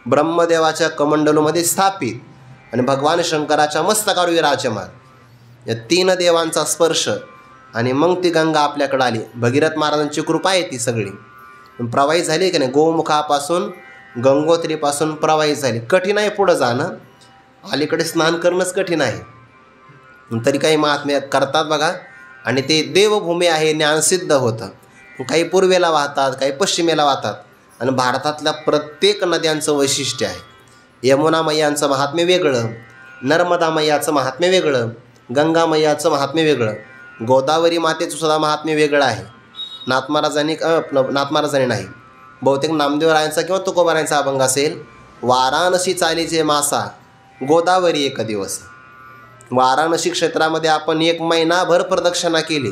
ब्रह्मदेवाच्या कमंडलूमध्ये स्थापित आणि भगवान शंकराच्या मस्तकावर विराजमान. या 3 देवांचा स्पर्श आणि मग ती गंगा आपल्याकडे आली. भगीरथ महाराजांची कृपा आहे ती सगळी प्रवाहित झाली की नाही? गोमुखापासून गंगोत्रीपासून प्रवाहित झाली. कठीण आहे पुढं जाणं, अलीकडे स्नान करणंच कठीण आहे. तरी काही महात्म्य करतात बघा. आणि ते देवभूमी आहे, ज्ञानसिद्ध होतं. काही पूर्वेला वाहतात, काही पश्चिमेला वाहतात. आणि भारतातल्या प्रत्येक नद्यांचं वैशिष्ट्य आहे. यमुना मैयांचं महात्म्य वेगळं, नर्मदा मैयाचं महात्म्य वेगळं, गंगा मैयाचं महात्म्य वेगळं, गोदावरी मातेचं सुद्धा महात्म्य वेगळं आहे. नाथ महाराजांनी नाही, बहुतेक नामदेवरायांचा किंवा तुकोबारायांचा अभंग असेल, वाराणसी चालीचे मासा गोदावरी एक दिवस. वाराणसी क्षेत्रामध्ये आपण 1 महिनाभर प्रदक्षिणा केली,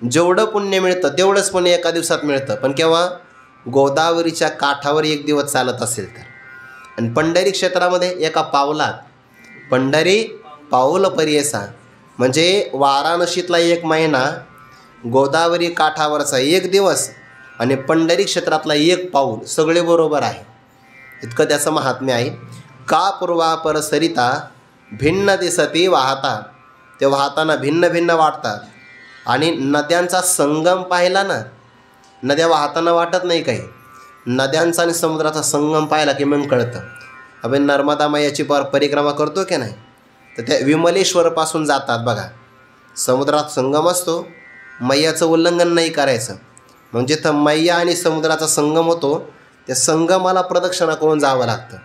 जेवढं पुण्य मिळतं तेवढंच पुण्य एका दिवसात मिळतं. पण केव्हा? गोदावरीच्या काठावर 1 दिवस चालत असेल तर. आणि पंढरी क्षेत्रामध्ये एका पावलात, पंढरी पाऊल परियसा, म्हणजे वाराणसीतला 1 महिना, गोदावरी काठावरचा 1 दिवस आणि पंढरी क्षेत्रातला 1 पाऊल, सगळे बरोबर आहे. इतकं त्याचं महात्म्य आहे. का पूर्वापर सरिता भिन्न दिसती वाहता. ते वाहताना भिन्न भिन्न वाटतात. आणि नद्यांचा संगम पाहिला ना, नद्या वाहताना वाटत नाही काही, नद्यांचा आणि समुद्राचा संगम पाहिला की मग कळतं. आपण नर्मदा मैयाची परिक्रमा करतो की नाही, तर त्या विमलेश्वरपासून जातात बघा. समुद्रात संगम असतो, मैयाचं उल्लंघन नाही करायचं. मग जिथं मैया आणि समुद्राचा संगम होतो त्या संगमाला प्रदक्षिणा करून जावं लागतं.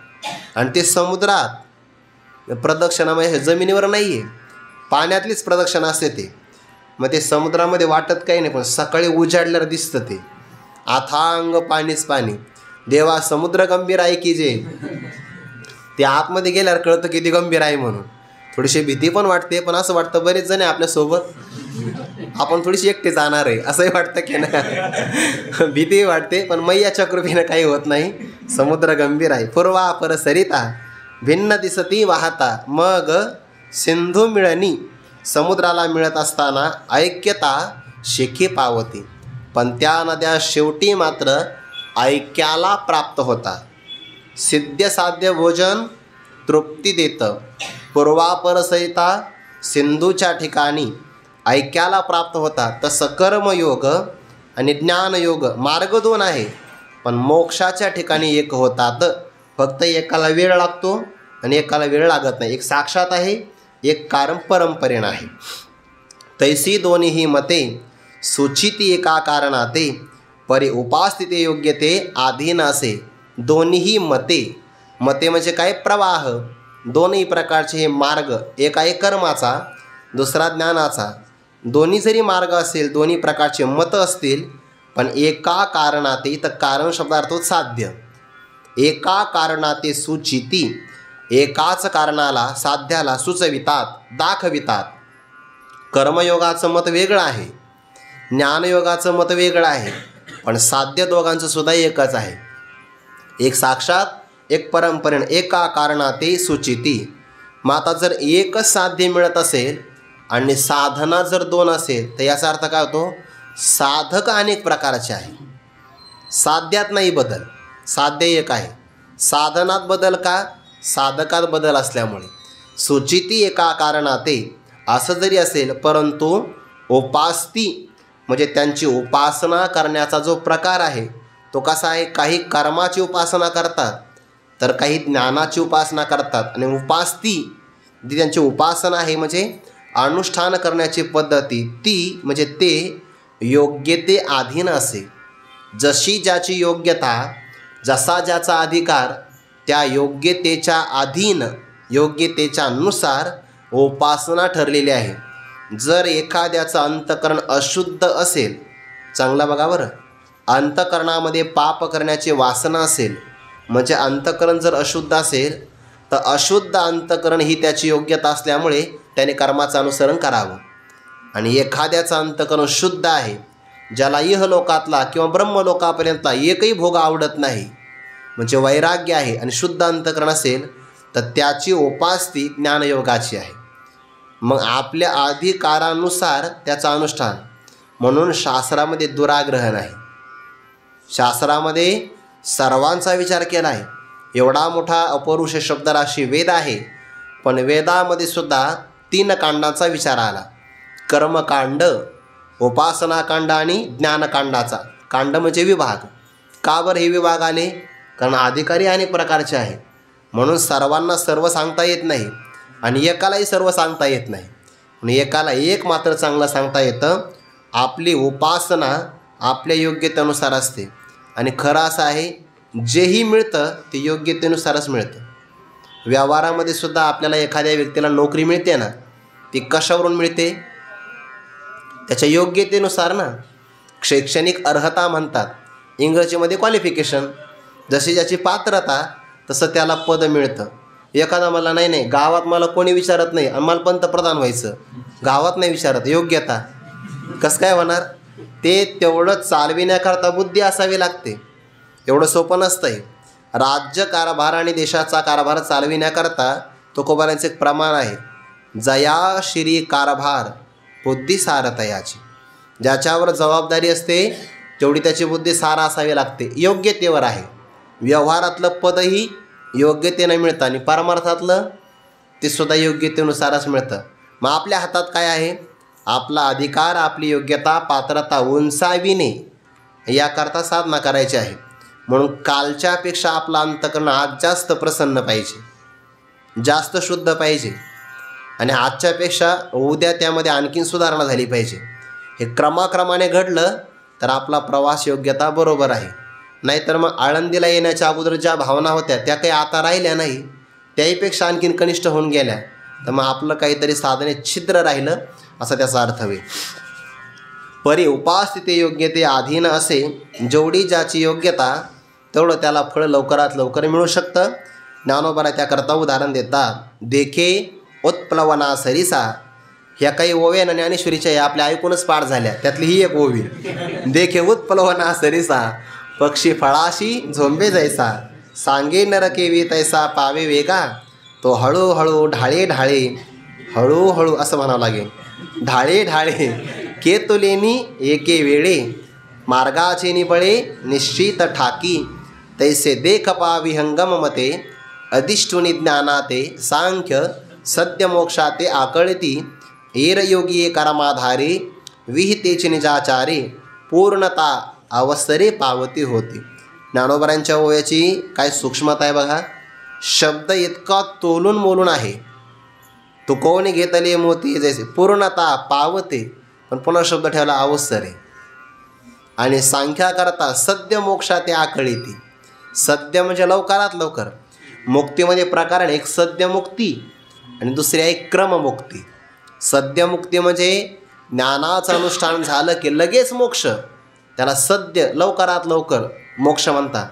आणि ते समुद्रात प्रदक्षिणा म्हणजे जमिनीवर नाही आहे, पाण्यातलीच प्रदक्षिणा असते ते. मग ते समुद्रामध्ये वाटत काही नाही, पण सकाळी उजाडल्यावर दिसतं ते अथांग पाणीच पाणी. देवा समुद्र गंभीर आहे की जे, ते आतमध्ये गेल्यावर कळतं किती गंभीर आहे म्हणून. थोडीशी भीती पण वाटते, पण असं वाटतं बरेच जण आपल्यासोबत आपण थोडीशी एकटे जाणार आहे असंही वाटतं की ना. भीती वाटते, पण मैयाच्या कृपेनं काही होत नाही. समुद्र गंभीर आहे. पूर्वापर सरिता भिन्न दिसती वाहता, मग सिंधू मिळणी. समुद्राला मिळत असताना ऐक्यता शेकी पावती, पण त्या नद्या शेवटी मात्र ऐक्याला प्राप्त होतात. सिद्ध साध्य भोजन तृप्ती देतं. पूर्वापर सरिता सिंधूच्या ठिकाणी ऐक्याला प्राप्त होतात. तसं कर्मयोग आणि ज्ञानयोग मार्ग दोन आहे, पण मोक्षाच्या ठिकाणी एक होतात. फक्त एकाला वेळ लागतो आणि एकाला वेळ लागत नाही. एक साक्षात आहे, एक कारण परंपरेनं आहे. तैसी दोन्ही मते सुचिती एका कारणाते, परी उपास्थिते योग्यते आधीन असे. दोन्ही मते, मते म्हणजे काय? प्रवाह. दोन्ही प्रकारचे हे मार्ग, एक आहे कर्माचा, दुसरा ज्ञानाचा. दोन्ही जरी मार्ग असेल, दोन्ही प्रकारचे मत असतील, पण एका कारणाते, तर कारण शब्दार्थ साध्य. एका कारणाते सुचिती, एकाच कारणाला साध्याला सुचवितात, दाखवितात. कर्मयोगाचं मत वेगळं आहे, ज्ञानयोगाचं मत वेगळं आहे, पण साध्य दोघांचं सुद्धा एकच आहे. एक साक्षात, एक परंपरेनं. एका कारणाते सुचिती. मग आता जर एकच साध्य मिळत असेल आणि साधना जर दोन असेल, तर याचा अर्थ काय होतो? साधक अनेक प्रकारचे आहे, साध्यात नाही बदल. साध्य एक आहे, साधनात बदल का? साधकात बदल असल्यामुळे. सुचिती एका कारणाते असं जरी असेल, परंतु उपास्ती म्हणजे त्यांची उपासना करण्याचा जो प्रकार आहे तो कसा आहे? काही कर्माची उपासना करतात, तर काही ज्ञानाची उपासना करतात. आणि उपास्ती जी त्यांची उपासना आहे म्हणजे अनुष्ठान करण्याची पद्धती, ती म्हणजे ते योग्यते अधीन असे. जशी ज्याची योग्यता, जसा ज्याचा अधिकार, त्या योग्यतेच्या अधीन, योग्यतेच्या नुसार उपासना ठरलेली आहे. जर एखाद्याचं अंतःकरण अशुद्ध असेल, चांगला बघा बरं, अंतःकरणामध्ये पाप करण्याची वासना असेल, म्हणजे अंतःकरण जर अशुद्ध असेल, तर अशुद्ध अंतःकरण ही त्याची योग्यता असल्यामुळे त्याने कर्माचं अनुसरण करावं. आणि एखाद्याचं अंतःकरण शुद्ध आहे, ज्याला इहलोकातला किंवा ब्रह्मलोकापर्यंतला एकही भोग आवडत नाही, म्हणजे वैराग्य आहे आणि शुद्ध अंतःकरण असेल, तर त्याची उपास्ती ज्ञानयोगाची आहे. मग आपल्या अधिकारानुसार त्याचं अनुष्ठान. म्हणून शास्त्रामध्ये दुराग्रह नाही. शास्त्रामध्ये सर्वांचा विचार केला आहे. एवढा मोठा अपौरुष शब्दराशी वेद आहे, पण वेदामध्ये सुद्धा 3 कांडांचा विचार आला. कर्मकांड, उपासनाकांड आणि ज्ञानकांडाचा. कांड म्हणजे विभाग. का बरं हे विभाग आले? कारण अधिकारी अनेक प्रकारचे आहे, म्हणून सर्वांना सर्व सांगता येत नाही आणि एकालाही सर्व सांगता येत नाही. म्हणून एकाला एक मात्र चांगलं सांगता येतं. आपली उपासना आपल्या योग्यतेनुसार असते. आणि खरं असं आहे, जेही मिळतं ते योग्यतेनुसारच मिळतं. व्यवहारामध्ये सुद्धा आपल्याला एखाद्या व्यक्तीला नोकरी मिळते ना, ती कशावरून मिळते? त्याच्या योग्यतेनुसार ना. शैक्षणिक अर्हता म्हणतात, इंग्रजीमध्ये क्वालिफिकेशन. जशी ज्याची पात्रता तसं त्याला पद मिळतं. एखादा मला नाही गावात मला कोणी विचारत नाही आणि मला पंतप्रधान व्हायचं, गावात नाही विचारत, योग्यता कसं काय होणार? ते तेवढं चालविण्याकरता बुद्धी असावी लागते. एवढं सोपं नसतं आहे. राज्य कारभार आणि देशाचा कारभार चालविण्याकरता तुकोबारांचं एक प्रमाण आहे, जया श्री कारभार बुद्धी सारतयाची. ज्याच्यावर जबाबदारी असते तेवढी त्याची बुद्धी सारा असावी लागते. योग्यतेवर आहे. व्यवहारातलं पदही योग्यतेनं मिळतं आणि परमार्थातलं ते सुद्धा योग्यतेनुसारच मिळतं. मग आपल्या हातात काय आहे? आपला अधिकार, आपली योग्यता, पात्रता उंचाविणे याकरता साधना करायची आहे. म्हणून कालच्यापेक्षा आपलं अंतःकरण आज जास्त प्रसन्न पाहिजे, जास्त शुद्ध पाहिजे आणि आजच्यापेक्षा उद्या त्यामध्ये आणखीन सुधारणा झाली पाहिजे. हे क्रमाक्रमाने घडलं तर आपला प्रवास योग्यता बरोबर आहे. नाहीतर मग आळंदीला येण्याच्या अगोदर ज्या भावना होत्या त्या काही आता राहिल्या नाही, त्याहीपेक्षा आणखीन कनिष्ठ होऊन गेल्या, तर मग आपलं काहीतरी साधने छिद्र राहिलं असा त्याचा अर्थ होईल. परी उपास्थिते योग्यते अधीन असे. जेवढी ज्याची योग्यता तेवढं त्याला फळ लवकरात लवकर मिळू शकतं. ज्ञानोबा त्याकरता उदाहरण देतात. देखे उत्प्लवना सरिसा ह्या काही ओव्या ना ज्ञानेश्वरीच्या या आपल्या ऐकूनच पाठ झाल्या. त्यातली ही एक ओवी. देखे उत्प्लवना सरिसा पक्षी फळाशी झोंबे जैसा सांगे नर केवी तैसा पावे वेगा तो हळूहळू ढाळे ढाळे हळूहळू असं म्हणावं लागेल. ढाळे ढाळे केतुलेनी एके वेळे मार्गाचे निबळे निश्चित ठाकी तैसे देख पावी हंगम मते अधिष्ठुनी ज्ञानाते सांख्य सद्य मोक्षाते आकळती एरयोगी करमाधारे विहितेची निजाचारे पूर्णता अवसरे पावती होती. ज्ञानोबरांच्या ओव्याची काय सूक्ष्मता आहे बघा. शब्द इतका तोलून मोलून आहे. तू कोणी घेतले मोती जैसे पूर्णता पावते, पण पुन्हा शब्द ठेवला अवसरे. आणि सांख्या करता सद्य मोक्षाते आकळीती. सद्य म्हणजे लवकरात लवकर. मुक्तीमध्ये प्रकार आहे, एक सद्यमुक्ती आणि दुसरी आहे क्रममुक्ती. सद्यमुक्ती म्हणजे ज्ञानाचं अनुष्ठान झालं की लगेच मोक्ष, त्याला सद्य लवकरात लवकर मोक्ष म्हणतात.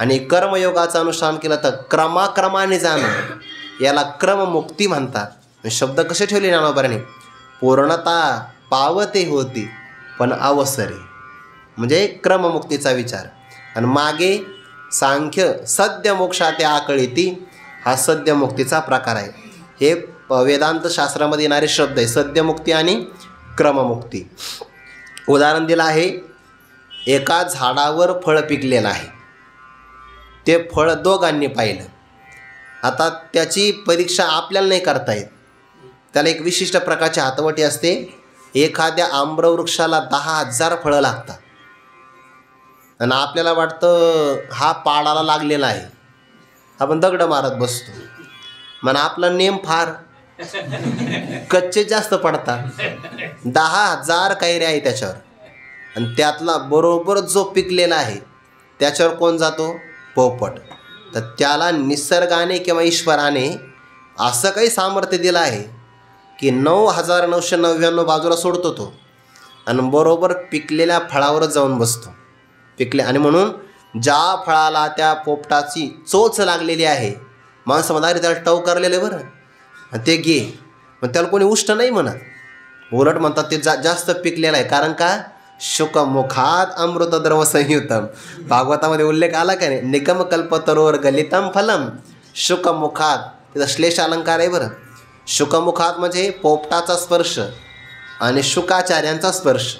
आणि कर्मयोगाचं अनुष्ठान केलं तर क्रमाक्रमाने जाणं, याला क्रममुक्ती म्हणतात. शब्द कसे ठेवले ज्ञानोबांनी? पूर्णता पावते होती पण अवसरे, म्हणजे क्रममुक्तीचा विचार. आणि मागे सांख्य सद्य मोक्षाते आकळीती, हा सद्यमुक्तीचा प्रकार आहे. हे वेदांत शास्त्रामध्ये येणारे शब्द आहे, सद्यमुक्ती आणि क्रममुक्ती. उदाहरण दिलं आहे, एका झाडावर फळ पिकलेलं आहे. ते फळ दोघांनी पाहिलं. आता त्याची परीक्षा आपल्याला नाही करता येत. त्याला एक विशिष्ट प्रकारची हातवटी असते. एखाद्या आम्रवृक्षाला 10,000 फळं लागतात आणि आपल्याला वाटतं हा पाडाला लागलेला आहे, आपण दगड मारत बसतो. म्हणा आपला नेम फार कच्चे जास्त पडतात. 10,000 कैऱ्या आहे त्याच्यावर, आणि त्यातला बरोबर जो पिकलेला आहे त्याच्यावर कोण जातो? पोपट. तर त्याला निसर्गाने किंवा ईश्वराने असं काही सामर्थ्य दिलं आहे की 9,999 बाजूला सोडतो तो आणि बरोबर पिकलेल्या फळावर जाऊन बसतो. आणि म्हणून ज्या फळाला त्या पोपटाची चोच लागलेली आहे, माणसं म्हणतात अरे त्याला टव करलेलं बरं, ते घे. मग त्याला कोणी उष्ट नाही म्हणत, उलट म्हणतात ते जास्त पिकलेलं आहे. कारण का? शुकमुखात अमृतद्रव संयुतम. भागवतामध्ये उल्लेख आला का नाही? निगम कल्पतरोवर गलितम फलम शुकमुखात. त्याचा श्लेष अलंकार आहे बरं. शुकमुखात म्हणजे पोपटाचा स्पर्श आणि शुकाचार्यांचा स्पर्श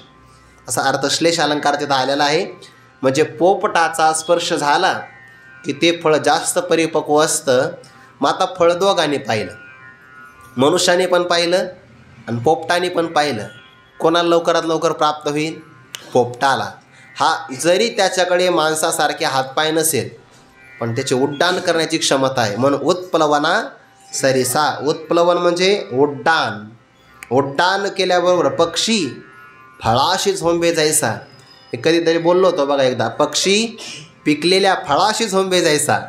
असा अर्थ श्लेष अलंकार तिथं आलेला आहे. म्हणजे पोपटाचा स्पर्श झाला की ते फळ जास्त परिपक्व असतं. मग आता फळ दोघांनी पाहिलं, मनुष्याने पण पाहिलं आणि पोपटाने पण पाहिलं. कोणाला लवकरात लवकर प्राप्त होईल? पोपटाला. हा जरी त्याच्याकडे माणसासारखे हातपाय नसेल, पण त्याचे उड्डाण करण्याची क्षमता आहे. म्हणून उत्प्लवना सरिसा. उत्प्लवन म्हणजे उड्डाण. उड्डाण केल्याबरोबर पक्षी फळाशी झोंबे जायसा. हे कधीतरी बोललो होतो बघा एकदा. पक्षी पिकलेल्या फळाशी झोंबे जायसा.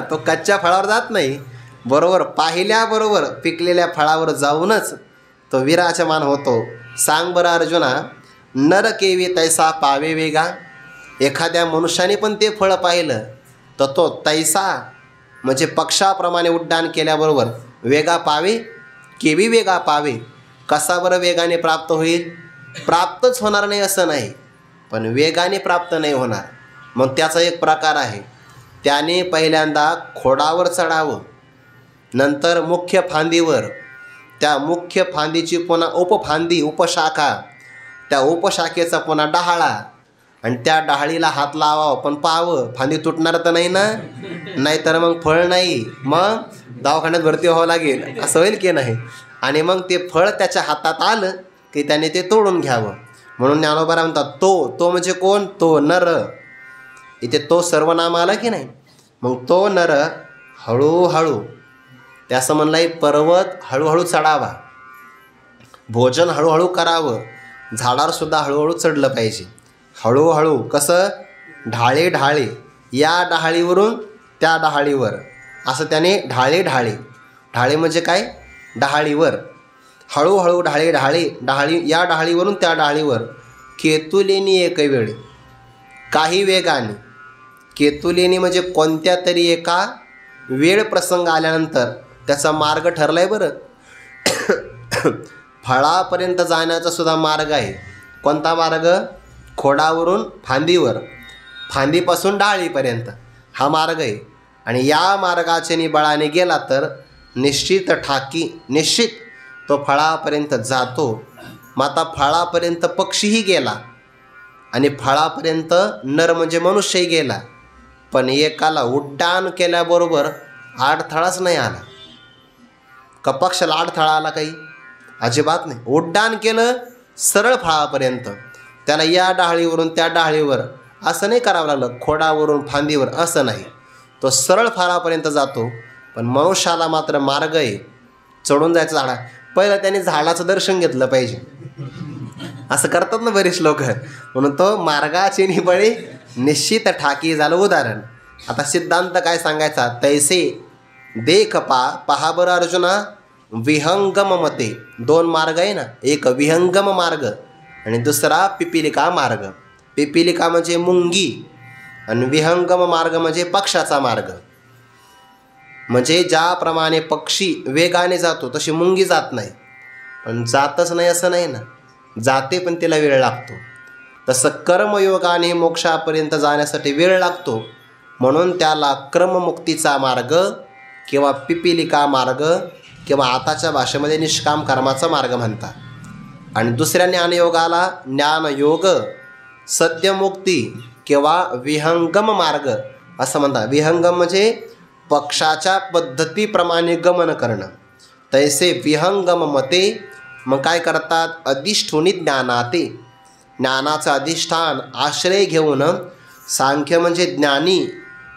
तो कच्च्या फळावर जात नाही, बरोबर पाहिल्याबरोबर पिकलेल्या फळावर जाऊनच तो विराजमान होतो. सांग बरं अर्जुना, नर केवी तैसा पावे वेगा. एखाद्या मनुष्याने पण ते फळ पाहिलं तर तो तैसा म्हणजे पक्षाप्रमाणे उड्डाण केल्याबरोबर वेगा पावे. केवी वेगा पावे. कसा बरं वेगाने प्राप्त होईल? प्राप्तच होणार नाही असं नाही, पण वेगाने प्राप्त नाही होणार. मग त्याचा एक प्रकार आहे. त्याने पहिल्यांदा खोडावर चढावं, नंतर मुख्य फांदीवर, त्या मुख्य फांदीची पुन्हा उपफांदी उपशाखा, त्या उपशाखेचा पुन्हा डहाळा, आणि त्या डहाळीला हात लावावं. पण पाहावं फांदी तुटणार तर नाही ना, नाहीतर मग फळ नाही, मग दवाखान्यात भरती व्हावं लागेल, असं होईल की नाही. आणि मग ते फळ त्याच्या हातात आलं की त्याने ते तोडून घ्यावं. म्हणून ज्ञानोबा म्हणतात तो म्हणजे कोण? तो नर. इथे तो सर्वनाम आला की नाही. मग तो नर हळूहळू, त्याचं म्हणलं आहे पर्वत हळूहळू चढावा, भोजन हळूहळू करावं, झाडावर सुद्धा हळूहळू चढलं पाहिजे. हळूहळू कसं? ढाळे ढाळे, या डहाळीवरून त्या डहाळीवर, असं त्याने ढाळे ढाळे. ढाळे म्हणजे काय? डहाळीवर. हळूहळू ढाळे ढाळे, डहाळी या डहाळीवरून त्या डहाळीवर. केतुलेनी एक वेळ, काही वेगाने. केतुलेनी म्हणजे कोणत्या तरी एका वेळ प्रसंग आल्यानंतर त्याचा मार्ग ठरला आहे बरं. फळापर्यंत जाण्याचा सुद्धा मार्ग आहे. कोणता मार्ग? खोडावरून फांदीवर, फांदीपासून डाळीपर्यंत हा मार्ग आहे. आणि या मार्गाचे बळाने गेला तर निश्चित तो फळापर्यंत जातो. मग आता फळापर्यंत पक्षीही गेला आणि फळापर्यंत नर म्हणजे मनुष्यही गेला, पण एकाला उड्डाण केल्याबरोबर अडथळाच नाही आला. का पक्षाला अडथळा आला काही? अजिबात नाही. उड्डाण केलं सरळ फळापर्यंत. त्याला या डाळीवरून त्या डाळीवर असं नाही करावं लागलं, खोडावरून फांदीवर असं नाही. तो सरळ फळापर्यंत जातो. पण मनुष्याला मात्र मार्ग आहे चढून जायचं झाडा. पहिलं त्याने झाडाचं दर्शन घेतलं पाहिजे. असं करतात ना बरेच लोक. म्हणून तो मार्गाचे निबळे निश्चित ठाकी झालं उदाहरण. आता सिद्धांत काय सांगायचा? तैसे देख पहा बरं अर्जुना, विहंगम मते. दोन मार्ग आहे ना, एक विहंगम मार्ग आणि दुसरा पिपीलिका मार्ग. पिपीलिका म्हणजे मुंगी आणि विहंगम मार्ग म्हणजे पक्षाचा मार्ग. म्हणजे ज्याप्रमाणे पक्षी वेगाने जातो तशी मुंगी जात नाही. पण जातच नाही असं नाही ना, जाते पण तिला वेळ लागतो. तसं कर्मयोगाने मोक्षापर्यंत जाण्यासाठी वेळ लागतो. म्हणून त्याला क्रममुक्तीचा मार्ग किंवा पिपीलिका मार्ग किंवा आताच्या भाषेमध्ये निष्काम कर्माचा मार्ग म्हणतात. आणि दुसऱ्या ज्ञानयोगाला ज्ञानयोग, सत्यमुक्ती किंवा विहंगम मार्ग असं म्हणतात. विहंगम म्हणजे पक्षाच्या पद्धतीप्रमाणे गमन करणं. तैसे विहंगम मते. मग काय करतात? अधिष्ठुनी ज्ञानाते. ज्ञानाचं अधिष्ठान आश्रय घेऊन सांख्य म्हणजे ज्ञानी,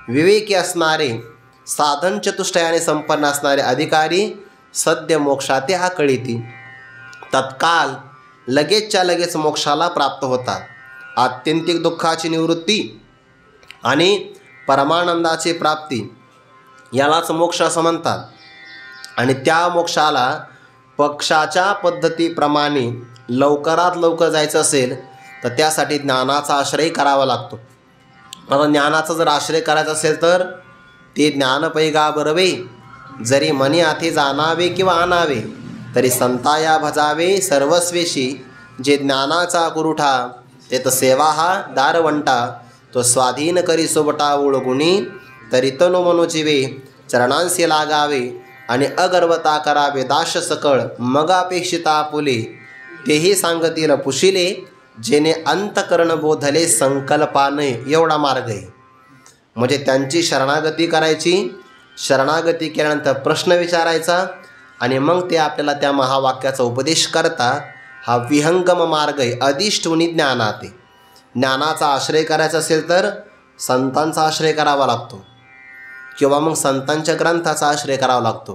विवेकी असणारे, साधन चतुष्टयाने संपन्न असणारे अधिकारी सद्य मोक्षाते हा कळीती. तत्काल लगेचच्या लगेच मोक्षाला प्राप्त होतात. आत्यंतिक दुःखाची निवृत्ती आणि परमानंदाची प्राप्ती यालाच मोक्ष असं म्हणतात. आणि त्या मोक्षाला पक्षाच्या पद्धतीप्रमाणे लवकरात लवकर जायचं असेल तर त्यासाठी ज्ञानाचा आश्रय करावा लागतो. आता ज्ञानाचा जर आश्रय करायचा असेल तर ते ज्ञान पैगा बरवे, जरी मनी हाती जाणावे किंवा आणावे, तरी संताया भजावे सर्वस्वेशी. जे ज्ञानाचा कुरुठा ते तर सेवा हा दारवंटा. तो स्वाधीन करी सोबटा ओळगुणी, तरी तनु मनोजीवे चरणांशी लागावे. आणि अगर्वता करावे दाश सकळ, मग अपेक्षिता पुले. तेही सांगतील पुशिले, जेने अंतकरण बोधले संकल्पाने. एवढा मार्ग आहे. म्हणजे त्यांची शरणागती करायची, शरणागती केल्यानंतर प्रश्न विचारायचा आणि मग ते आपल्याला त्या महावाक्याचा उपदेश करतात. हा विहंगम मार्ग आहे. अधिष्ठुनी ज्ञानाते. ज्ञानाचा आश्रय करायचा असेल तर संतांचा आश्रय करावा लागतो किंवा मग संतांच्या ग्रंथाचा आश्रय करावा लागतो.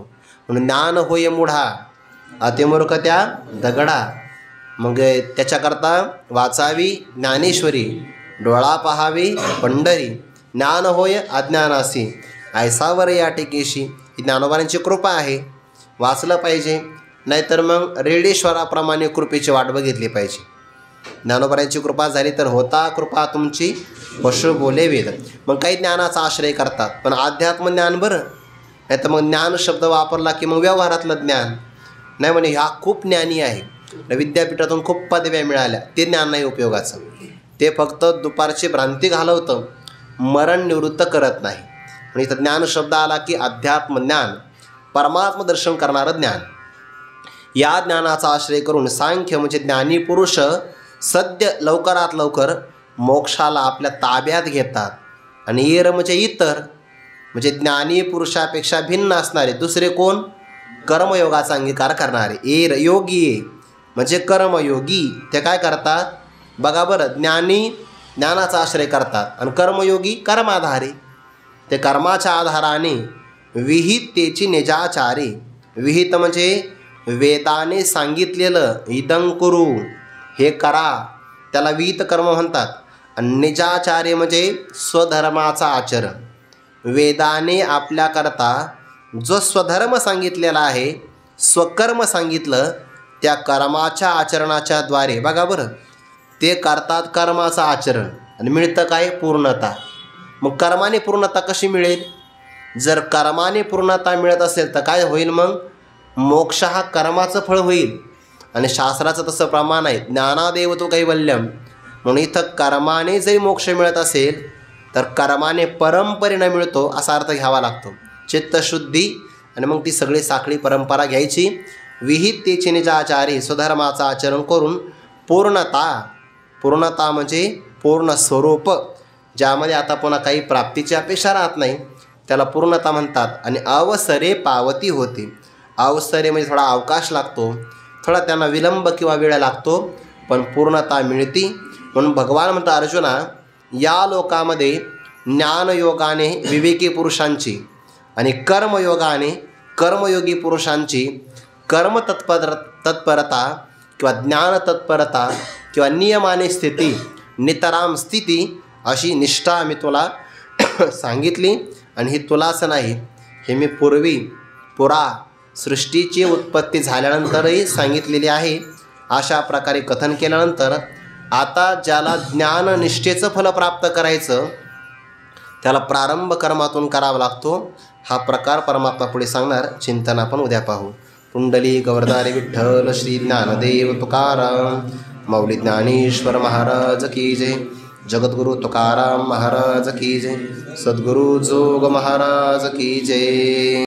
म्हणून ज्ञान होय मुढा, अतिमूर्ख त्या दगडा. मग त्याच्याकरता वाचावी ज्ञानेश्वरी, डोळा पहावी पंढरी. ज्ञान होय अज्ञानासी, ऐसावर या टेकेशी. ही ज्ञानोबांची कृपा आहे, वाचलं पाहिजे. नाहीतर मग रेडेश्वराप्रमाणे कृपेची वाट बघितली पाहिजे. ज्ञानोबांची कृपा झाली तर होता कृपा तुमची, पशु बोले वेद. मग काही ज्ञानाचा आश्रय करतात, पण अध्यात्म ज्ञान बरं. नाही तर मग ज्ञान शब्द वापरला की मग व्यवहारातलं ज्ञान नाही. म्हणे हा खूप ज्ञानी आहे, विद्यापीठातून खूप पदव्या मिळाल्या, ते ज्ञान नाही उपयोगाचं. ते फक्त दुपारची भ्रांती घालवतं, मरण निवृत्त करत नाही. म्हणजे इथं ज्ञान शब्द आला की अध्यात्म ज्ञान, परमात्म दर्शन करणारं ज्ञान. या ज्ञानाचा आश्रय करून सांख्य म्हणजे ज्ञानी पुरुष सद्य लवकरात लवकर मोक्षाला आपल्या ताब्यात घेतात. आणि एर म्हणजे इतर, म्हणजे ज्ञानी पुरुषापेक्षा भिन्न असणारे दुसरे कोण? कर्मयोगाचा अंगीकार करणारे. एर योगी म्हणजे कर्मयोगी. ते काय करतात बघा बरं, ज्ञानी ज्ञानाचा आश्रय करतात आणि कर्मयोगी कर्माधारे. ते कर्माच्या आधाराने विहितेची निजाचारे. विहित म्हणजे वेदाने सांगितलेलं, इदं कुरु, हे करा, त्याला विहित कर्म म्हणतात. आणि निजाचार्य म्हणजे स्वधर्माचा आचरण. वेदाने आपल्याकरता जो स्वधर्म सांगितलेला आहे, स्वकर्म सांगितलं, त्या कर्माच्या आचरणाच्या द्वारे बघा बरं ते करतात कर्माचं आचरण आणि मिळतं काय? पूर्णता. मग कर्माने पूर्णता कशी मिळेल? जर कर्माने पूर्णता मिळत असेल तर काय होईल? मग मोक्ष हा कर्माचं फळ होईल. आणि शास्त्राचं तसं प्रमाण आहे, ज्ञानादेव तो कैवल्यम. म्हणून इथं कर्माने जरी मोक्ष मिळत असेल तर कर्माने परंपरेनं मिळतो असा अर्थ घ्यावा लागतो. चित्तशुद्धी आणि मग ती सगळी साखळी परंपरा घ्यायची. विहितेचे निजाचारी स्वधर्माचं आचरण करून पूर्णता म्हणजे पूर्ण स्वरूप, ज्यामध्ये आता पुन्हा काही प्राप्तीची अपेक्षा राहत नाही, त्याला पूर्णता म्हणतात. आणि अवसरे पावती होते. अवसरे म्हणजे थोडा अवकाश लागतो, थोडा त्यांना विलंब किंवा वेळ लागतो, पण पूर्णता मिळती. म्हणून भगवान म्हणतात अर्जुना, या लोकामध्ये ज्ञानयोगाने विवेकी पुरुषांची आणि कर्मयोगाने कर्मयोगी पुरुषांची तत्परता किंवा ज्ञान तत्परता किंवा नियमाने स्थिती, नितराम स्थिती अशी निष्ठा मी तुला सांगितली. आणि ही तुलाच नाही, हे मी पुरा सृष्टीची उत्पत्ती झाल्यानंतरही सांगितलेली आहे. अशा प्रकारे कथन केल्यानंतर आता ज्याला ज्ञाननिष्ठेचं फल प्राप्त करायचं त्याला प्रारंभ कर्मातून करावा लागतो. हा प्रकार परमात्मा पुढे सांगणार. चिंतन आपण उद्या पाहू. कुंडली गवर्धारी विठ्ठल श्री ज्ञानदेव तुकाराम मौली ज्ञानेश्वर महाराज की जय. जगद्गुरु तुकाराम महाराज की जय. सद्गुरु जोग महाराज की जय.